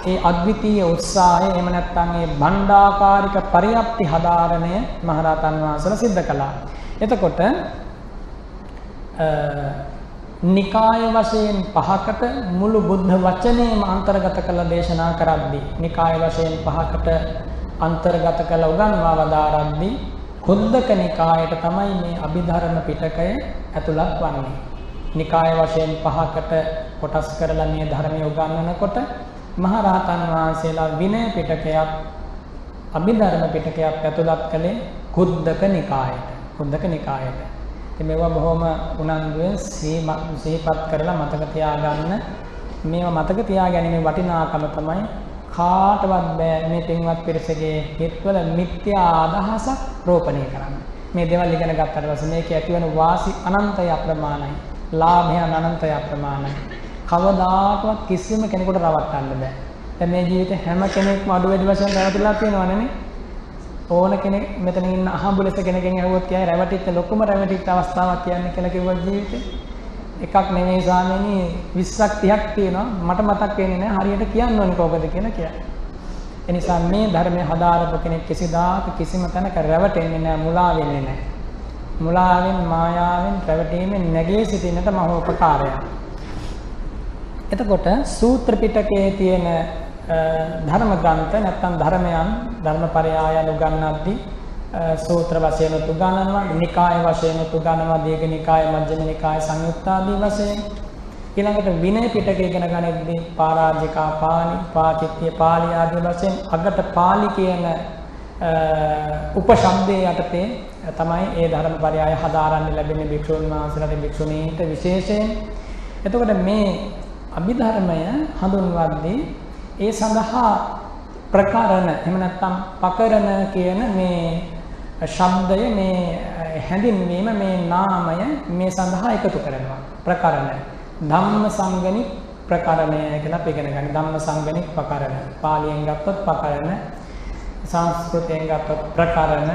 ඒ අද්විතීය උත්සාහය එහෙම නැත්නම් ඒ භණ්ඩාකාරික පරියප්ති හදාරණය මහරහතන් වහන්සේලා සිද්ධ කළා. එතකොට නිකාය වශයෙන් පහකට මුළු බුද්ධ වචනේම අන්තර්ගත කළ දේශනා කරද්දී නිකාය වශයෙන් පහකට අන්තර්ගත කළ උගන්වා වදාරද්දී කුද්දක නිකායට තමයි මේ අභිධර්ම පිටකය ඇතුළත් වන්නේ. නිකාය වශයෙන් පහකට කොටස් කරලා මේ ධර්මය උගන්වනකොට මහරහතන් වහන්සේලා විනය පිටකයක් අභිධර්ම පිටකයක් ඇතුළත් කළේ කුද්දක නිකායට. මේවා බොහොම උනන්දුවෙන් සිහිපත් කරලා මතක තියාගන්න. මේවා මතක තියාගැනීමේ වටිනාකම තමයි කාටවත් බෑ මේ පින්වත් පිරිසගේ හිතවල මිත්‍යා අදහසක් රෝපණය කරන්න. මේ දේවල් ඉගෙන ගත්තට පස්සේ මේක ඇතිවන වාසි අනන්තය අප්‍රමාණයි. ලාභයන් අනන්තය අප්‍රමාණයි. කවදාකවත් කිසිම කෙනෙකුට රවට්ටන්න බෑ. දැන් මේ ජීවිතේ හැම කෙනෙක්ම අඩු වැඩි වශයෙන් රැවටිලා තියෙනවනේ. ඕන කෙනෙක් මෙතන ඉන්න අහඹුලස කෙනකින් ඇහුවොත් කියයි රැවටිච්ච ලොකුම රැවටිච්ච අවස්ථාවක් කියන්නේ කියලා කිව්වොත් ජීවිතේ එකක් නෙමෙයි ස්වාමීනි 20ක් 30ක් තියෙනවා මට මතක් වෙන්නේ නැහැ හරියට කියන්න ඕනේ කොහොමද කියලා කියන්නේ. ඒ නිසා මේ ධර්මයේ හදාරපු කෙනෙක් කිසිදාක කිසිම තැනක රැවටෙන්නේ නැහැ මුලා වෙන්නේ නැහැ. මුලාවෙන් මායාවෙන් රැවටීමෙන් නැගී සිටින්නට මහෝපකාරයක්. එතකොට සූත්‍ර පිටකයේ තියෙන ධර්ම ග්‍රන්ථ නැත්නම් ධර්මයන් ධර්මපරයායන් උගන්වද්දී සූත්‍ර වශයෙන් උගන්වනවා නිකාය වශයෙන් උගන්වනවා දීඝ නිකාය මජ්ක්‍ධිම නිකාය සංයුක්ත ආදී වශයෙන් ඊළඟට විනය පිටකය ඉගෙන ගනිද්දී පරාජිකා පාළි පාචිත්‍ය පාළි ආදී වශයෙන් අගට පාළි කියන උපශබ්දයේ යටතේ තමයි ඒ ධර්මපරයාය හදාරන්න ලැබෙන භික්ෂුන් වහන්සේලාට භික්ෂුණීන්ට විශේෂයෙන්. එතකොට මේ අභිධර්මය හඳුන්වද්දී ඒ සඳහා ප්‍රකරණ එහෙම නැත්නම් පකරණ කියන මේ ශබ්දය මේ හැඳින්වීම මේ නාමය මේ සඳහා එකතු කරනවා. ප්‍රකරණ ධම්ම සංගණි ප්‍රකරණය කියලා අපි ඉගෙන ගන්න. ධම්මසංගණික ප්‍රකරණ. පාලියෙන් ගත්තොත් ප්‍රකරණ, සංස්කෘතයෙන් ගත්තොත් ප්‍රකරණ,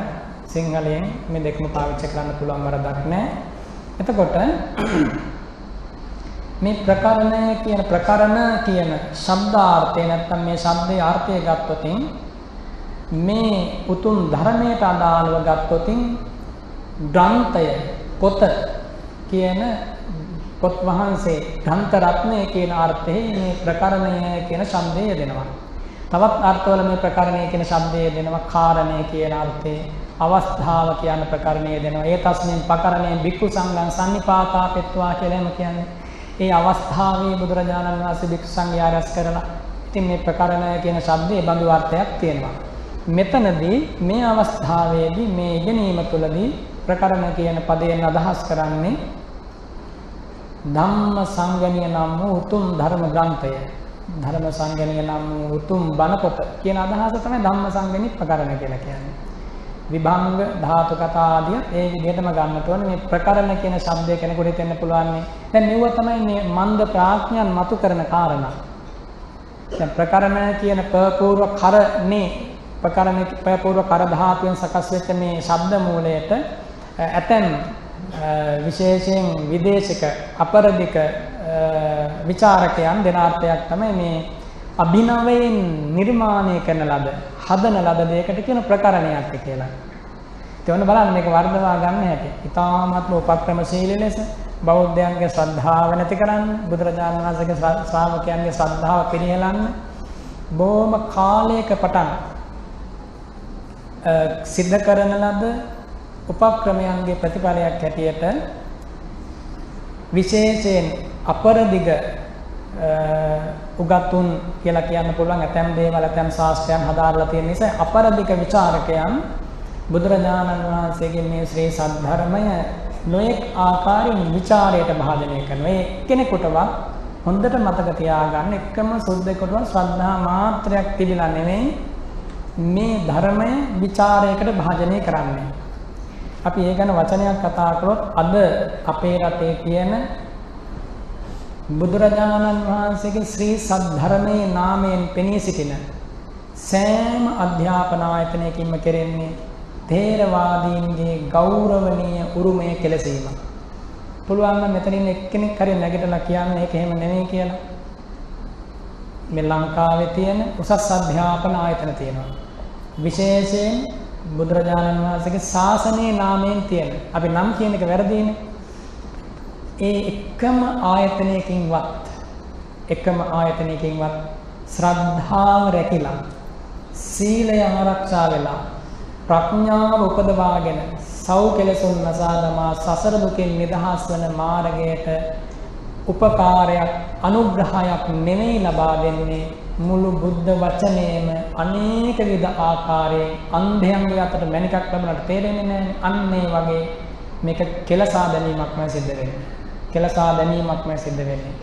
සිංහලයෙන් මේ දෙකම පාවිච්චි කරන්න පුළුවන් වරදක් නැහැ. එතකොට මේ ප්‍රකරණ කියන ශබ්දාර්ථය නැත්නම් මේ ශබ්දයේ අර්ථය ගත්තොත් මේ උතුම් ධර්මයට අදාළව ගත්තොත් ග්‍රන්ථය පොත කියන පොත් වහන්සේ ග්‍රන්ථ රත්නය කියන අර්ථයේ මේ ප්‍රකරණය කියන ශබ්දය යෙදෙනවා. තවත් අර්ථවල මේ ප්‍රකරණය කියන ශබ්දය යෙදෙනවා. කාරණය කියන අර්ථයේ අවස්ථාව කියන ප්‍රකරණය යෙදෙනවා. ඒ තස්මින් ප්‍රකරණේ භික්ඛු සංඝං සම්නිපාතාපෙත්වා කියලා එම කියන්නේ. ඒ අවස්ථාවේ බුදුරජාණන් වහන්සේ භික්ෂු සංඝයා රැස් කරලා ඉතින් මේ ප්‍රකරණය කියන ශබ්දයේ බඳු අර්ථයක් තියෙනවා. මෙතනදී මේ අවස්ථාවේදී මේ ඉගෙනීම තුළදී ප්‍රකරණ කියන පදයෙන් අදහස් කරන්නේ ධම්ම සංගණිය නම් වූ උතුම් ධර්ම ග්‍රන්ථය. ධර්ම සංගණිය නම් වූ උතුම් බණ පොත කියන අදහස තමයි ධම්ම සංගණි ප්‍රකරණ කියලා කියන්නේ. විභංග ධාතු කතා ආදී ඒ විදිහටම ගන්නට ඕනේ. මේ ප්‍රකරණ කියන શબ્දය කෙනෙකුට හිතෙන්න පුළුවන් නේ. දැන් මෙව තමයි මේ මන්ද ප්‍රඥයන් මතු කරන කාරණා. දැන් ප්‍රකරණ කියන පූර්ව කරනේ ප්‍රකරණ පූර්ව කර ධාතුවෙන් සකස් වෙච්ච මේ ශබ්ද මූලයට ඇතැම් විශේෂයෙන් විදේශික අපරදික විචාරකයන් දෙන අර්ථයක් තමයි මේ අභිනවයෙන් නිර්මාණය කරන ලද හදන ලද දෙයකට කියන ප්‍රකරණයක් කියලා. ඒ වුණ බලන්න මේක වර්ධවා ගන්න හැටි. ඊ타ත්ම උපක්‍රමශීලී ලෙස බෞද්ධයන්ගේ ශ්‍රද්ධාව නැති කරන්න, බුදුරජාණන් වහන්සේගේ ශ්‍රාවකයන්ගේ ශ්‍රද්ධාව පිරිහෙලන්න බොහොම කාලයක පටන් සිද්ධ කරන ලද උපක්‍රමයන්ගේ ප්‍රතිඵලයක් හැටියට විශේෂයෙන් අපරදිග උගතුන් කියලා කියන්න පුළුවන් ඇතැම් දේවල් ඇතැම් ශාස්ත්‍රයන් හදාarලා තියෙන නිසා අපරදිග විචාරකයන් බුදුරජාණන් වහන්සේගේ මේ ශ්‍රී සද්ධර්මය නොඑක් ආකාරයෙන් විචාරයට භාජනය කරනවා. ඒ කෙනෙකුටවත් හොඳට මතක තියාගන්න එකම සුද්ධෙකුටවත් ශ්‍රද්ධා මාත්‍රයක් තිබිලා නෙමෙයි මේ ධර්මය විචාරයකට භාජනය කරන්නේ. අපි ඒ ගැන වචනයක් කතා කරොත් අද අපේ රටේ තියෙන බුදුරජාණන් වහන්සේගේ ශ්‍රී සද්ධර්මයේ නාමයෙන් පෙනී සිටින සෑම අධ්‍යාපන ආයතනයකින්ම කෙරෙන්නේ තේරවාදීන්ගේ ගෞරවනීය උරුමය කෙලසීම. පුළුවන් නම් මෙතනින් එක්කෙනෙක් හරි නැගිටලා කියන්නේ ඒක එහෙම නෙමෙයි කියලා. මේ ලංකාවේ තියෙන උසස් අධ්‍යාපන ආයතන තියෙනවා. විශේෂයෙන් බුදුරජාණන් වහන්සේගේ ශාසනයේ නාමයෙන් තියෙන. අපි නම් කියන එක වැරදීනේ. ඒ එකම ආයතනයකින්වත් ශ්‍රද්ධාව රැකිලා සීලය ආරක්ෂා වෙලා ප්‍රඥාව උපදවාගෙන සව් කෙලසුන් නසා දමා සසර දුකින් නිදහස් වන මාර්ගයට උපකාරයක් අනුග්‍රහයක් නෙමෙයි ලබා දෙන්නේ මුළු බුද්ධ වචනයේම අනේක විද ආකාරයෙන් අන්ධයන්ගේ අතට මණිකක් ලැබුණාට තේරෙන්නේ නැහැ. අන්න ඒ වගේ මේක කෙලසා දැමීමක්ම සිද්ධ වෙන්නේ.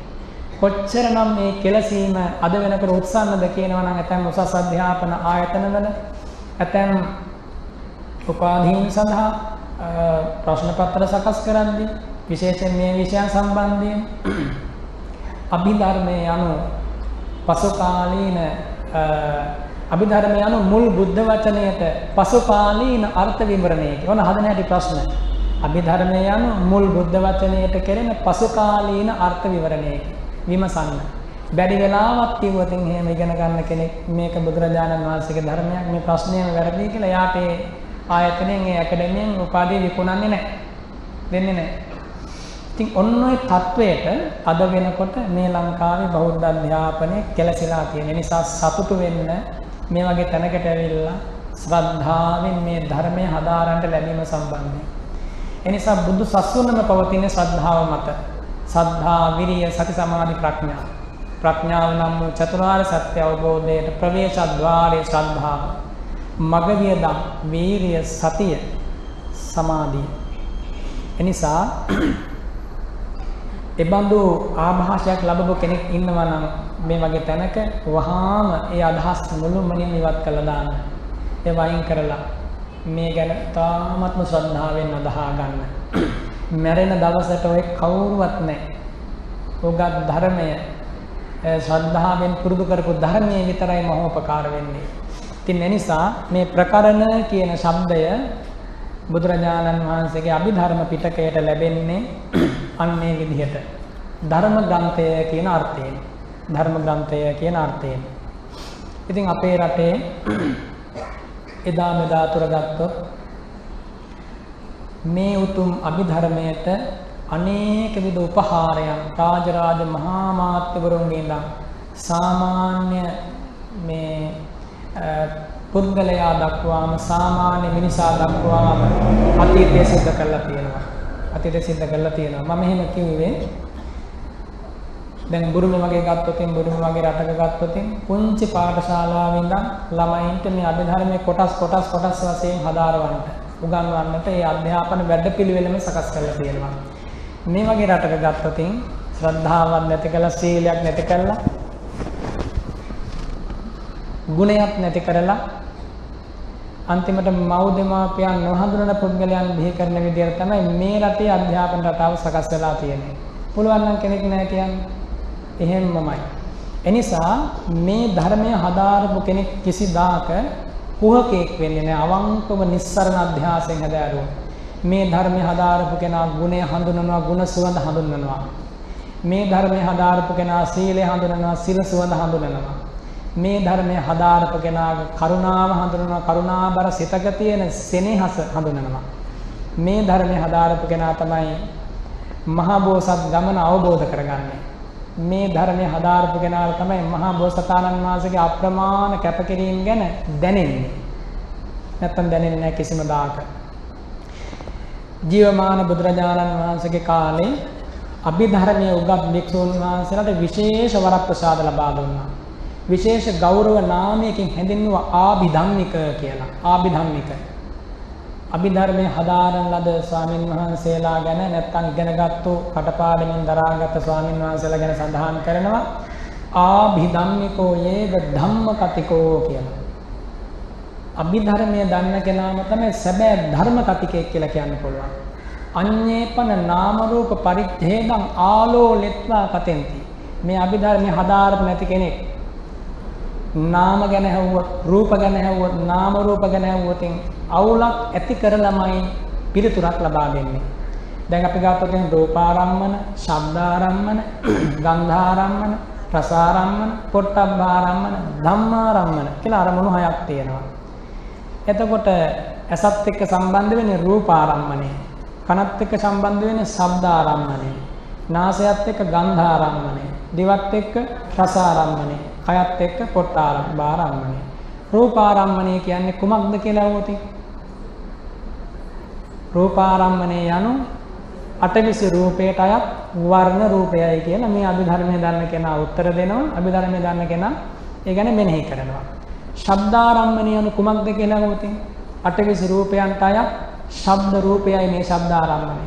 කොච්චරනම් මේ කෙලසීම අද වෙනකොට උත්සන්නද කියනවා නම් ඇතැම් උසස් අධ්‍යාපන ආයතනවල ඇතැම් උපාධීන් සඳහා ප්‍රශ්න පත්‍ර සකස් කරද්දී විශේෂයෙන් මේ විෂයන් සම්බන්ධයෙන් අභිධර්මයේ අනුව පසුකාලීන අභිධර්මයේ අනුව මුල් බුද්ධ වචනයට පසුකාලීන අර්ථ විවරණයක ඕන හදන හැටි ප්‍රශ්න අභිධර්මයේ අනුව මුල් බුද්ධ වචනයට කෙරෙන පසුකාලීන අර්ථ විවරණයක විමසන්න. බැරි වෙලාවක් කිව්වොත් එහෙම ඉගෙන ගන්න කෙනෙක් මේක බුදුරජාණන් වහන්සේගේ ධර්මයක් මේ ප්‍රශ්නයම වැරදි කියලා යාට ඒ ආයතනයෙන් ඒ ඇකඩමියෙන් උපාධිය විකුණන්නේ නැහැ. දෙන්නේ නැහැ. ඉතින් ඔන්න ඔය තත්වයට අද වෙනකොට මේ ලංකාවේ බෞද්ධ අධ්‍යාපනය කෙලසිලා තියෙන නිසා සතුටු වෙන්න මේ වගේ තැනකට ඇවිල්ලා ශ්‍රද්ධාවෙන් මේ ධර්මය හදාරන්න ලැබීම සම්බන්ධයෙන්. ඒ නිසා බුදු සසුනම පවතින ශ්‍රද්ධාව මත. සද්ධා, විරිය, සති, සමාධි, ප්‍රඥා. ප්‍රඥාව නම් වූ චතුරාර්ය සත්‍ය අවබෝධයට ප්‍රවේශද්වාරයේ ශ්‍රද්ධාව. මගවියදම්, වීරිය, සතිය, සමාධිය. එනිසා එබඳු ආభాෂයක් ලැබපු කෙනෙක් ඉන්නවා නම් මේ වගේ තැනක වහාම ඒ අදහස් මුළුමනින්ම ඉවත් කළා දාන්න. ඒ වයින් කරලා මේ ගැන තාමත්ම ශ්‍රද්ධාවෙන් අදහා ගන්න. මැරෙන දවසට ඔය කවුරුවත් නැහැ. උගත් ධර්මය ශ්‍රද්ධාවෙන් පුරුදු කරපු ධර්මයේ විතරයි මහෝපකාර වෙන්නේ. ඉතින් ඒ නිසා මේ ප්‍රකරණ කියන શબ્දය බුදුරජාණන් වහන්සේගේ අභිධර්ම පිටකයට ලැබෙන්නේ අන්නේ විදිහට ධර්ම ග්‍රන්ථය කියන අර්ථයෙන්. ධර්ම ග්‍රන්ථය කියන අර්ථයෙන්. ඉතින් අපේ රටේ එදා මෙදා තුර ගත්තොත් මේ උතුම් අභිධර්මයට අනේක විද උපහාරයන් රාජරාජ මහා මාත්‍යවරුන්ගේ ඉඳන් සාමාන්‍ය මේ පුද්ගලයා දක්වාම සාමාන්‍ය මිනිසා දක්වාම අතීතයේ සිද්ධ කරලා තියෙනවා. අතීතයේ සිද්ධ කරලා තියෙනවා. මම එහෙම කිව්වේ දැන් බුරුම වගේ ගත්තොත් බුරුම වගේ රටක ගත්තොත් පුංචි පාඨශාලාවෙන් ඉඳන් ළමයින්ට මේ අභිධර්මයේ කොටස් වශයෙන් හදාරවන්නට උගන්වන්නට ඒ අධ්‍යාපන වැඩපිළිවෙලම සකස් කරලා තියෙනවා. මේ වගේ රටක ගත්තොත් ශ්‍රද්ධාවක් නැති කළා, සීලයක් නැති කළා, ගුණයක් නැති කරලා අන්තිමට මව් දෙමාපියන් නොහඳුනන පුද්ගලයන් බිහි කරන විදිහට තමයි මේ රටේ අධ්‍යාපන රටාව සකස් වෙලා තියෙන්නේ. පුළුවන් නම් කෙනෙක් නැහැ කියන්නේ එහෙම්මමයි. එනිසා මේ ධර්මය හදාරපු කෙනෙක් කිසිදාක කුහකෙක් වෙන්නේ නැහැ. අවංකව නිස්සරණ අධ්‍යාසයෙන් හදාරුවා. මේ ධර්මය හදාරපු කෙනා ගුණය හඳුනනවා, ගුණ සුවඳ හඳුනනවා. මේ ධර්මය හදාරපු කෙනා සීලය හඳුනනවා, සීල සුවඳ හඳුනනවා. මේ ධර්මය හදාරපු කෙනාගේ කරුණාව හඳුනනවා, කරුණාබර සිතක තියෙන සෙනෙහස හඳුනනවා. මේ ධර්මය හදාරපු කෙනා තමයි මහා බෝසත් ගමන අවබෝධ කරගන්නේ. මේ ධර්මය හදාරපු කෙනාට තමයි මහා බෝසතාණන් වහන්සේගේ අප්‍රමාණ කැපකිරීම ගැන දැනෙන්නේ. නැත්තම් දැනෙන්නේ නැහැ කිසිම දායක. ජීවමාන බුදුරජාණන් වහන්සේගේ කාලේ අභිධර්මයේ උගත් භික්ෂුන් වහන්සේලාට විශේෂ වරප්‍රසාද ලබා දුන්නා. විශේෂ ගෞරව නාමයකින් හැඳින්වුවා ආභිධම්මික කියලා. ආභිධම්මික. අභිධර්මයේ හදාරන ලද ස්වාමින් වහන්සේලා ගැන නැත්තම් ඉගෙනගත්තු කටපාඩමින් දරාගත් ස්වාමින් වහන්සේලා ගැන සඳහන් කරනවා ආභිධම්මිකෝ යේද ධම්මකතිකෝ කියලා. අභිධර්මයේ දන්න කෙනාම තමයි සැබෑ ධර්ම කතිකයෙක් කියලා කියන්න පුළුවන්. අඤ්ඤේපන නාම රූප පරිච්ඡේදං ආලෝලෙත්වා කතෙන්ති. මේ අභිධර්මයේ හදාරපු නැති කෙනෙක් නාම ගැන හැවුවොත්, රූප ගැන හැවුවොත්, නාම රූප ගැන හැවුවොත් අවුලක් ඇති කරලමයි පිළිතුරක් ලබා දෙන්නේ. දැන් අපි ගත්තොත් රූපාරම්මන, ශබ්දාරම්මන, ගන්ධාරම්මන, රසාරම්මන, පොට්ටබ්බාරම්මන, ධම්මාරම්මන කියලා අරමුණු හයක් තියෙනවා. එතකොට ඇසත් එක්ක සම්බන්ධ වෙන්නේ රූපාරම්මණය, කනත් එක්ක සම්බන්ධ වෙන්නේ ශබ්දාරම්මණය, නාසයත් එක්ක ගන්ධාරම්මණය, දිවත් එක්ක රසාරම්මණය, කයත් එක්ක පොට්ටාරම්මණය. රූපාරම්මණය කියන්නේ කුමක්ද කියලා අහුවොත් රූපාරම්මණය යනු අටවිසි රූපයට අයත් වර්ණ රූපයයි කියලා මේ අභිධර්මයේ දන්න කෙනා උත්තර දෙනවා. අභිධර්මයේ දන්න කෙනා ඒ ගැන මෙනෙහි කරනවා. ශබ්දාරම්මණය යනු කුමක්ද කියලා අහුවොත් අටවිසි රූපයන්ට අයත් ශබ්ද රූපයයි මේ ශබ්දාරම්මණය.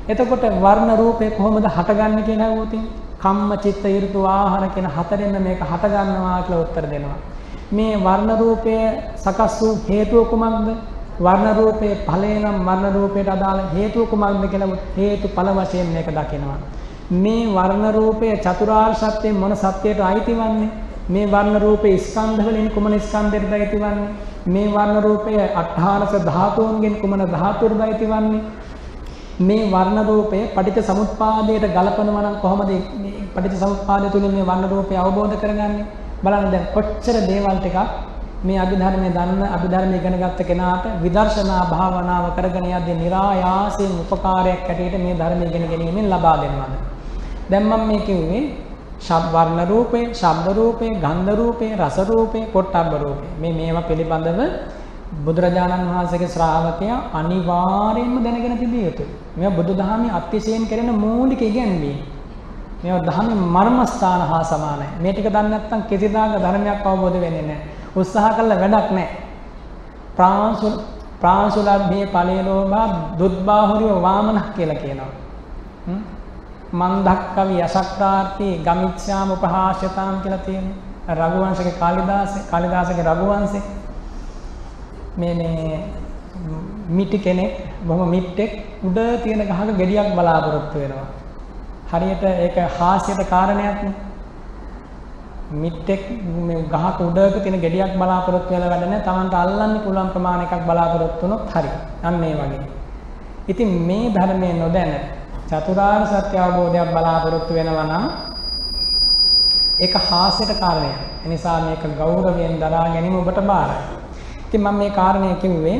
එතකොට වර්ණ රූපේ කොහොමද හටගන්නේ කියලා අහුවොත් කම්ම චිත්ත ඍතු ආහාර කියන හතරෙන්ම මේක හට ගන්නවා කියලා උත්තර දෙනවා. මේ වර්ණ රූපය සකස් වූ හේතුව කුමක්ද? වර්ණ රූපයේ ඵලය නම් වර්ණ රූපයට අදාළ හේතුව කුමක්ද කියලා හේතුඵල වශයෙන් මේක දකිනවා. මේ වර්ණ රූපය චතුරාර්ය සත්‍යයේ මොන සත්‍යයට අයිතිවන්නේ? මේ වර්ණ රූපේ ස්කන්ධ වලින් කුමන ස්කන්ධයටද අයිතිවන්නේ? මේ වර්ණ රූපය අට්ඨාරස ධාතුන්ගෙන් කුමන ධාතුවටද අයිතිවන්නේ? මේ වර්ණ රූපය පටිච්ච සමුප්පාදයට ගලපනවා නම් කොහොමද මේ පටිච්ච සමුප්පාදය තුලින් මේ වර්ණ රූපය අවබෝධ කරගන්නේ? බලන්න දැන් කොච්චර දේවල් ටිකක් මේ අභිධර්මයේ දන්න අභිධර්මයේ ඉගෙන ගත්ත කෙනාට විදර්ශනා භාවනාව කරගෙන යද්දී નિરાයාසයෙන් උපකාරයක් ඇටියට මේ ධර්මය ඉගෙන ගැනීමෙන් ලබා දෙනවාද? දැන් මම මේ කිව්වේ වර්ණ රූපේ, ශබ්ද රූපේ, ගන්ධ රූපේ, රස රූපේ, පොට්ටබ්බ රූපේ. මේවා පිළිබඳව බුදුරජාණන් වහන්සේගේ ශ්‍රාවකයා අනිවාර්යයෙන්ම දැනගෙන තිබිය යුතුයි. මේවා බුදුදහමේ අත්‍යශයෙන් කෙරෙන මූලික ඉගැන්වීම්. මේවා දහමේ මර්මස්ථාන හා සමානයි. මේ ටික දන්නේ නැත්නම් කිසිදාක ධර්මයක් අවබෝධ වෙන්නේ නැහැ. උත්සාහ කළා වැඩක් නැහැ. ප්‍රාංශුලබ්බේ ඵලේලෝභා දුද්බාහුරිය වාමනක් කියලා කියනවා. මන්දක්කවි යසක්කාර්ති ගමිච්ඡාම උපහාශ්‍යතාම් කියලා තියෙනවා. රඝුවංශගේ කාලිදාසගේ රඝුවංශේ මේ මිටි කෙනෙක් බොහොම මිට්ටෙක් උඩ තියෙන ගහක ගෙඩියක් බලාපොරොත්තු වෙනවා. හරියට ඒක හාස්‍යයට කාරණයක් නේ. මිට්ටෙක් මේ ගහක උඩක තියෙන ගෙඩියක් බලාපොරොත්තු වෙලා වැඩ නැහැ. Tamanට අල්ලන්න පුළුවන් ප්‍රමාණයක බලාපොරොත්තු වුණොත් හරි. අන්න ඒ වගේ. ඉතින් මේ ධර්මයේ නොදැන චතුරාර්ය සත්‍ය අවබෝධයක් බලාපොරොත්තු වෙනවා නම් ඒක හාස්‍යයට කාරණයක්. ඒ නිසා මේක ගෞරවයෙන් දරා ගැනීම ඔබට බාරයි. ඉතින් මම මේ කාරණය කිව්වේ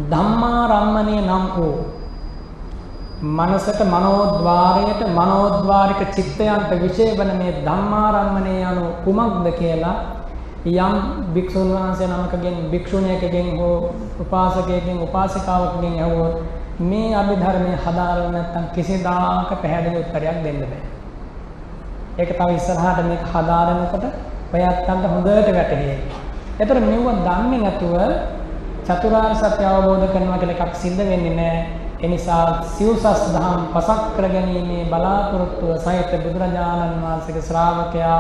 ධම්මාරම්මණය නම් වූ මනසට මනෝද්වාරයට මනෝද්වාරික චිත්තයන්ට විශේෂ වන මේ ධම්මාරම්මණය යනු කුමක්ද කියලා යම් භික්ෂුන් වහන්සේ නමකගෙන් භික්ෂුණියකගෙන් හෝ උපාසකයෙක්ගෙන් උපාසිකාවකගෙන් ඇහුවොත් මේ අභිධර්මයේ හදාරලා නැත්නම් කිසිදාක පැහැදිලි උත්තරයක් දෙන්න බෑ. ඒක තව ඉස්සරහට මේක හදාරනකොට ඔයත්තන්ට හොඳට වැටහෙයි. ඒතර මෙව දන්නේ නැතුව චතුරාර්ය සත්‍ය අවබෝධ කරනවා කියලා එකක් සිද්ධ වෙන්නේ නැහැ. ඒ නිසා සිව්සස් දහම් පසක් කර ගැනීමේ බලාපොරොත්තුව සහිත බුදුරජාණන් වහන්සේගේ ශ්‍රාවකයා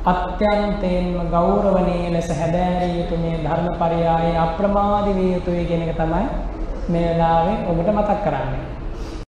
අත්‍යන්තයෙන්ම ගෞරවණීය ලෙස හැදෑරිය යුතු මේ ධර්මපරයය අප්‍රමාදී විය යුතුයි කියන එක තමයි මේ වෙලාවේ ඔබට මතක් කරන්නේ.